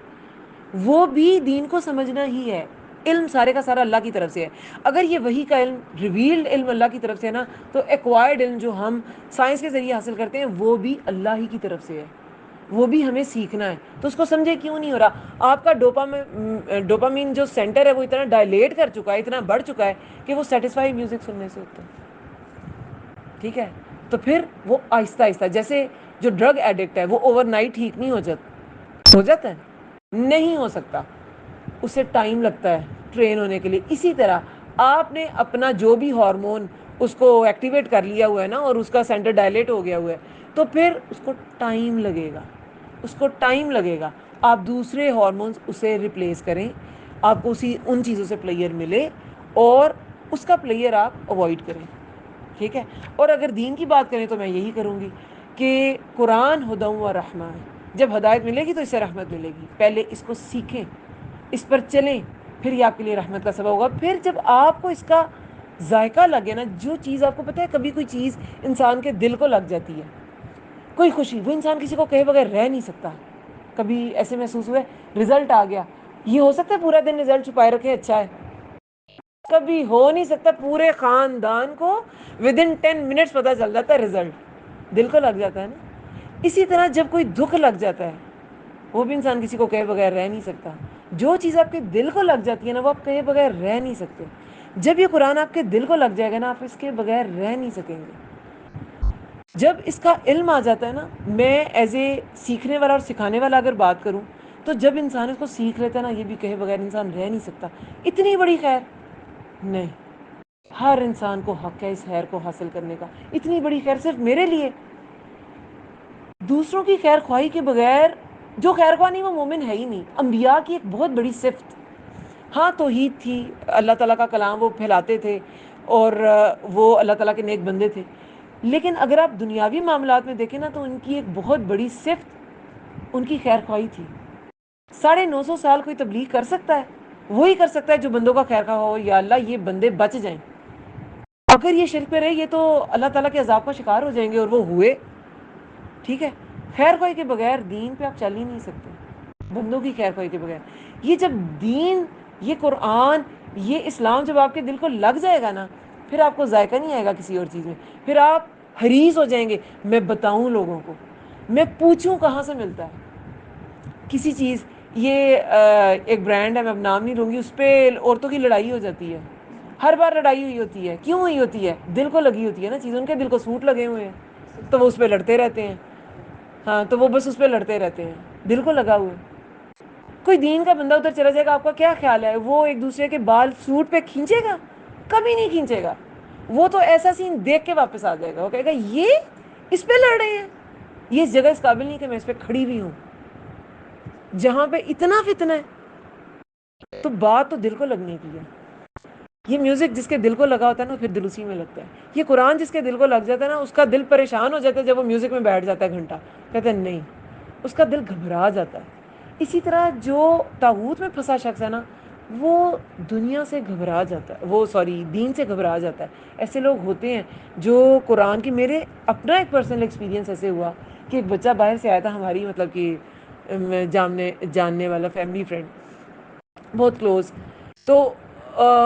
وہ بھی دین کو سمجھنا ہی ہے۔ علم سارے کا سارا اللہ کی طرف سے ہے۔ اگر یہ وحی کا علم، ریویلڈ علم اللہ کی طرف سے ہے نا، تو ایکوائرڈ علم جو ہم سائنس کے ذریعے حاصل کرتے ہیں وہ بھی اللہ ہی کی طرف سے ہے، وہ بھی ہمیں سیکھنا ہے، تو اس کو سمجھے کیوں نہیں ہو رہا؟ آپ کا ڈوپامین جو سینٹر ہے وہ اتنا ڈائلیٹ کر چکا ہے، اتنا بڑھ چکا ہے کہ وہ سیٹسفائی میوزک سننے سے ہوتا ہے، ٹھیک ہے، تو پھر وہ آہستہ آہستہ، جیسے جو ڈرگ ایڈکٹ ہے وہ اوور نائٹ ٹھیک نہیں ہو جاتا ہے، نہیں ہو سکتا، اسے ٹائم لگتا ہے ٹرین ہونے کے لیے۔ اسی طرح آپ نے اپنا جو بھی ہارمون اس کو ایکٹیویٹ کر لیا ہوا ہے نا، اور اس کا سینٹر ڈائلیٹ ہو گیا ہوا ہے، تو پھر اس کو ٹائم لگے گا، اس کو ٹائم لگے گا، آپ دوسرے ہارمونز اسے ریپلیس کریں، آپ کو ان چیزوں سے پلیئر ملے، اور اس کا پلیئر آپ اوائڈ کریں، ٹھیک ہے۔ اور اگر دین کی بات کریں تو میں یہی کروں گی کہ قرآن ہدی و رحمہ ہے، جب ہدایت ملے گی تو اس سے رحمت ملے گی، پہلے اس کو سیکھیں، اس پر چلیں، پھر یہ آپ کے لیے رحمت کا سبب ہوگا۔ پھر جب آپ کو اس کا ذائقہ لگے نا، جو چیز آپ کو پتہ ہے، کبھی کوئی چیز انسان کے دل کو لگ جاتی ہے، کوئی خوشی، وہ انسان کسی کو کہے بغیر رہ نہیں سکتا۔ کبھی ایسے محسوس ہوئے رزلٹ آ گیا، یہ ہو سکتا ہے پورا دن رزلٹ چھپائے رکھے اچھا ہے، کبھی ہو نہیں سکتا. پورے خاندان کو ودن 10 منٹس پتہ چل جاتا ہے رزلٹ. دل کو لگ جاتا ہے نا. اسی طرح جب کوئی دکھ لگ جاتا ہے, وہ بھی انسان کسی کو کہے بغیر رہ نہیں سکتا. جو چیز آپ کے دل کو لگ جاتی ہے نا, وہ آپ کہے بغیر رہ نہیں سکتے. جب یہ قرآن آپ کے دل کو لگ جائے گا نا, آپ اس کے بغیر رہ نہیں سکیں گے. جب اس کا علم آ جاتا ہے نا, میں ایز اے سیکھنے والا اور سکھانے والا اگر بات کروں, تو جب انسان اس کو سیکھ لیتا ہے نا, یہ بھی کہے بغیر انسان رہ نہیں سکتا. اتنی بڑی خیر نہیں, ہر انسان کو حق ہے اس خیر کو حاصل کرنے کا. اتنی بڑی خیر صرف میرے لیے. دوسروں کی خیر خواہی کے بغیر جو خیر خواہ نہیں, وہ مومن ہے ہی نہیں. انبیاء کی ایک بہت بڑی صفت, ہاں توحید تھی, اللہ تعالیٰ کا کلام وہ پھیلاتے تھے, اور وہ اللہ تعالیٰ کے نیک بندے تھے. لیکن اگر آپ دنیاوی معاملات میں دیکھیں نا, تو ان کی ایک بہت بڑی صفت ان کی خیر خواہی تھی. 950 سال کوئی تبلیغ کر سکتا ہے؟ وہی کر سکتا ہے جو بندوں کا خیر خواہ ہو. یا اللہ یہ بندے بچ جائیں. اگر یہ شرک پہ رہے, یہ تو اللہ تعالیٰ کے عذاب کا شکار ہو جائیں گے, اور وہ ہوئے. ٹھیک ہے, خیر خواہی کے بغیر دین پہ آپ چل ہی نہیں سکتے, بندوں کی خیر خواہی کے بغیر. یہ جب دین, یہ قرآن, یہ اسلام جب آپ کے دل کو لگ جائے گا نا, پھر آپ کو ذائقہ نہیں آئے گا کسی اور چیز میں. پھر آپ حریص ہو جائیں گے, میں بتاؤں لوگوں کو, میں پوچھوں کہاں سے ملتا ہے کسی چیز. یہ ایک برانڈ ہے, میں اب نام نہیں لوں گی, اس پہ عورتوں کی لڑائی ہو جاتی ہے. ہر بار لڑائی ہوئی ہوتی ہے. کیوں ہوئی ہوتی ہے؟ دل کو لگی ہوتی ہے نا چیز. ان کے دل کو سوٹ لگے ہوئے ہیں, تو وہ اس پہ لڑتے رہتے ہیں. ہاں, تو وہ بس اس پہ لڑتے رہتے ہیں, دل کو لگا ہوئے. کوئی دین کا بندہ ادھر چلا جائے گا, آپ کا کیا خیال ہے وہ ایک دوسرے کے بال سوٹ پہ کھینچے گا؟ کبھی نہیں کھینچے گا. وہ تو ایسا سین دیکھ کے واپس آ جائے گا. وہ کہے گا یہ اس پہ لڑ رہے ہیں, یہ اس جگہ اس قابل نہیں کہ میں اس پہ کھڑی بھی ہوں, جہاں پہ اتنا فتنہ ہے. تو بات تو دل کو لگنے کی ہے. یہ میوزک جس کے دل کو لگا ہوتا ہے نا, پھر دل اسی میں لگتا ہے. یہ قرآن جس کے دل کو لگ جاتا ہے نا, اس کا دل پریشان ہو جاتا ہے جب وہ میوزک میں بیٹھ جاتا ہے گھنٹہ. کہتے ہیں نہیں, اس کا دل گھبرا جاتا ہے. اسی طرح جو طاغوت میں پھنسا شخص ہے نا, وہ دنیا سے گھبرا جاتا ہے, وہ دین سے گھبرا جاتا ہے. ایسے لوگ ہوتے ہیں جو قرآن کی, میرے اپنا ایک پرسنل ایکسپیرینس ایسے ہوا کہ ایک بچہ باہر سے آیا تھا, ہماری مطلب کہ جاننے والا فیملی فرینڈ, بہت کلوز. تو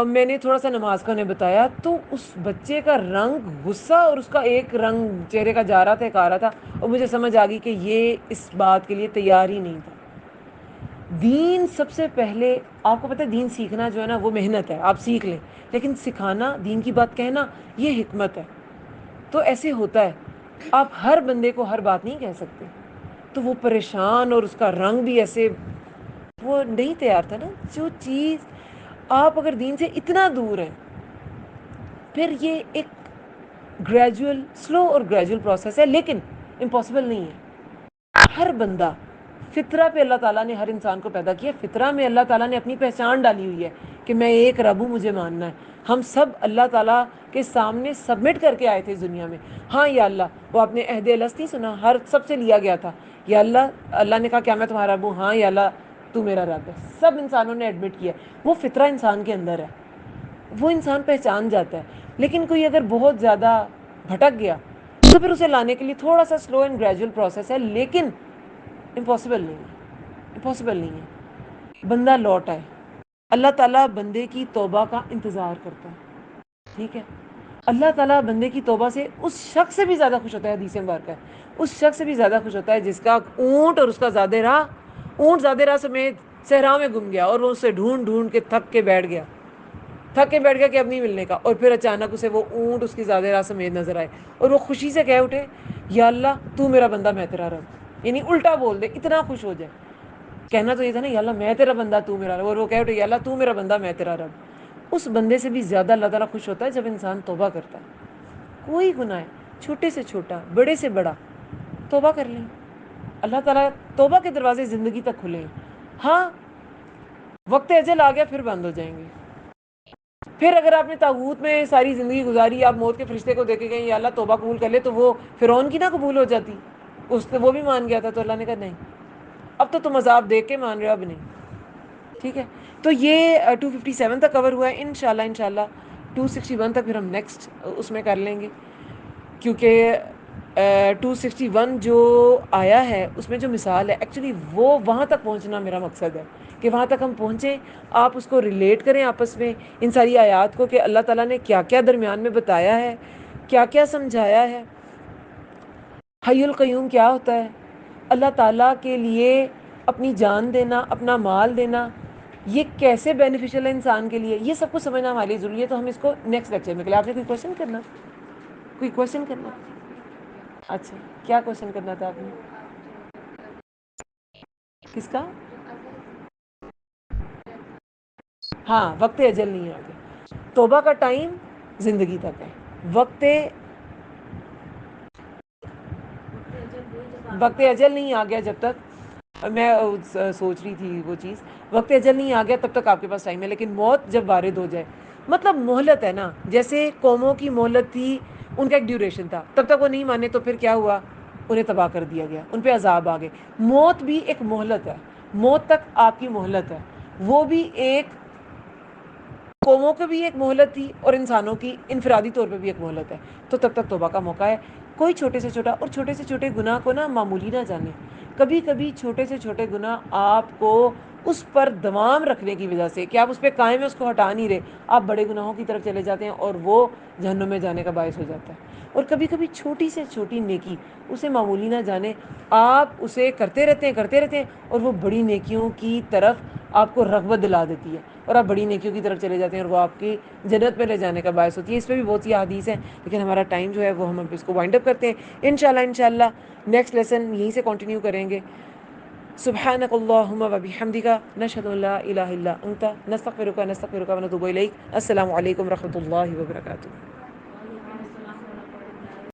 میں نے تھوڑا سا نماز کا انہیں بتایا, تو اس بچے کا رنگ غصہ, اور اس کا ایک رنگ چہرے کا جا رہا تھا, ایک آ رہا تھا, اور مجھے سمجھ آ گئی کہ یہ اس بات کے لیے تیار ہی نہیں تھا. دین سب سے پہلے, آپ کو پتہ ہے دین سیکھنا جو ہے نا, وہ محنت ہے, آپ سیکھ لیں. لیکن سکھانا, دین کی بات کہنا, یہ حکمت ہے. تو ایسے ہوتا ہے, آپ ہر بندے کو ہر بات نہیں کہہ سکتے. تو وہ پریشان, اور اس کا رنگ بھی ایسے, وہ نہیں تیار تھا نا. جو چیز آپ اگر دین سے اتنا دور ہیں, پھر یہ ایک گریجول, سلو اور گریجول پروسیس ہے, لیکن امپاسبل نہیں ہے. ہر بندہ, فطرہ پہ اللہ تعالیٰ نے ہر انسان کو پیدا کیا. فطرہ میں اللہ تعالیٰ نے اپنی پہچان ڈالی ہوئی ہے کہ میں ایک رب ہوں, مجھے ماننا ہے. ہم سب اللہ تعالیٰ کے سامنے سبمٹ کر کے آئے تھے اس دنیا میں. ہاں یا اللہ, وہ آپ نے عہد الست نہیں سنا, ہر سب سے لیا گیا تھا. یا اللہ, اللہ نے کہا کیا میں تمہارا رب ہوں؟ ہاں یا اللہ تو میرا رب ہے. سب انسانوں نے ایڈمٹ کیا. وہ فطرہ انسان کے اندر ہے, وہ انسان پہچان جاتا ہے. لیکن کوئی اگر بہت زیادہ بھٹک گیا, تو پھر اسے لانے کے لیے تھوڑا سا سلو اینڈ گریجول پروسیس ہے, لیکن امپاسبل نہیں ہے. امپاسبل نہیں ہے. بندہ لوٹ آئے. اللہ تعالیٰ بندے کی توبہ کا انتظار کرتا ہے. ٹھیک ہے, اللہ تعالیٰ بندے کی توبہ سے اس شخص سے بھی زیادہ خوش ہوتا ہے. حدیث مبارکہ ہے, اس شخص سے بھی زیادہ خوش ہوتا ہے جس کا اونٹ اور اس کا زادہ راہ, اونٹ زادہ راہ سمیت صحرا میں گم گیا, اور وہ اسے ڈھونڈ ڈھونڈ کے تھک کے بیٹھ گیا کہ اب نہیں ملنے کا. اور پھر اچانک اسے وہ اونٹ اس کی زادہ راہ سمیت نظر آئے, اور وہ خوشی سے کہہ اٹھے یا اللہ تو میرا بندہ میں تیرا رب. یعنی الٹا بول دے, اتنا خوش ہو جائے. کہنا تو یہ تھا نا یا اللہ میں تیرا بندہ تو میرا رب, اور وہ کہہ اٹھے یا اللہ تو میرا بندہ میں تیرا رب. اس بندے سے بھی زیادہ اللہ تعالیٰ خوش ہوتا ہے جب انسان توبہ کرتا ہے. کوئی گناہ ہے, چھوٹے سے چھوٹا, بڑے سے بڑا, توبہ کر لیں. اللہ تعالیٰ توبہ کے دروازے زندگی تک کھلے ہیں. ہاں, وقت اجل آ گیا پھر بند ہو جائیں گے. پھر اگر آپ نے طاغوت میں ساری زندگی گزاری, آپ موت کے فرشتے کو دیکھے گئے یا اللہ توبہ قبول کر لے, تو وہ فرعون کی نہ قبول ہو جاتی. اس نے وہ بھی مان گیا تھا, تو اللہ نے کہا نہیں, اب تو تم عذاب دیکھ کے مان رہے ہو, اب نہیں. ٹھیک ہے, تو یہ 257 تک کور ہوا ہے. انشاءاللہ 261 تک پھر ہم نیکسٹ اس میں کر لیں گے, کیونکہ 261 جو آیا ہے اس میں جو مثال ہے ایکچولی وہ وہاں تک پہنچنا میرا مقصد ہے کہ وہاں تک ہم پہنچیں، آپ اس کو ریلیٹ کریں آپس میں ان ساری آیات کو کہ اللہ تعالیٰ نے کیا کیا درمیان میں بتایا ہے، کیا کیا سمجھایا ہے، حی القیوم کیا ہوتا ہے، اللہ تعالیٰ کے لیے اپنی جان دینا، اپنا مال دینا، یہ کیسے بینیفیشل ہے انسان کے لیے، یہ سب کچھ سمجھنا ہمارے لیے ضروری ہے۔ تو ہم اس کو نیکسٹ لیکچر میں کریں۔ آپ نے کوئی کوشچن کرنا، کوئی کوشچن کرنا؟ اچھا، کیا کوشچن کرنا تھا آپ نے؟ کس کا؟ ہاں، وقت اجل نہیں آ گیا، توبہ کا ٹائم زندگی تک ہے، وقت وقت اجل نہیں آ گیا جب تک، میں سوچ رہی تھی وہ چیز، وقت اجل نہیں آ گیا تب تک آپ کے پاس ٹائم ہے، لیکن موت جب وارد ہو جائے، مطلب مہلت ہے نا، جیسے قوموں کی مہلت تھی، ان کا ایک ڈیوریشن تھا، تب تک وہ نہیں مانے تو پھر کیا ہوا، انہیں تباہ کر دیا گیا، ان پہ عذاب آ گئے۔ موت بھی ایک مہلت ہے، موت تک آپ کی مہلت ہے، وہ بھی ایک، قوموں کی بھی ایک مہلت تھی اور انسانوں کی انفرادی طور پہ بھی ایک مہلت ہے، تو تب تک توبہ کا موقع ہے۔ کوئی چھوٹے سے چھوٹا، اور چھوٹے سے چھوٹے گناہ کو نا معمولی نہ جانیں، کبھی کبھی چھوٹے سے چھوٹے گناہ آپ کو اس پر دوام رکھنے کی وجہ سے کہ آپ اس پہ قائم ہیں، اس کو ہٹا نہیں رہے، آپ بڑے گناہوں کی طرف چلے جاتے ہیں اور وہ جہنم میں جانے کا باعث ہو جاتا ہے۔ اور کبھی کبھی چھوٹی سے چھوٹی نیکی، اسے معمولی نہ جانیں، آپ اسے کرتے رہتے ہیں اور وہ بڑی نیکیوں کی طرف آپ کو رغبت دلا دیتی ہے اور آپ بڑی نیکیوں کی طرف چلے جاتے ہیں اور وہ آپ کی جنت میں لے جانے کا باعث ہوتی ہے۔ اس پہ بھی بہت سی حدیث ہیں، لیکن ہمارا ٹائم جو ہے وہ ہم اس کو وائنڈ اپ کرتے ہیں۔ انشاءاللہ نیکسٹ لیسن یہیں سے کنٹینیو کریں گے۔ سبحانک اللہم و بحمدک، نشہد ان لا الہ الا انت، نستغفرک ونتوب الیک۔ السلام علیکم ورحمۃ اللہ وبرکاتہ۔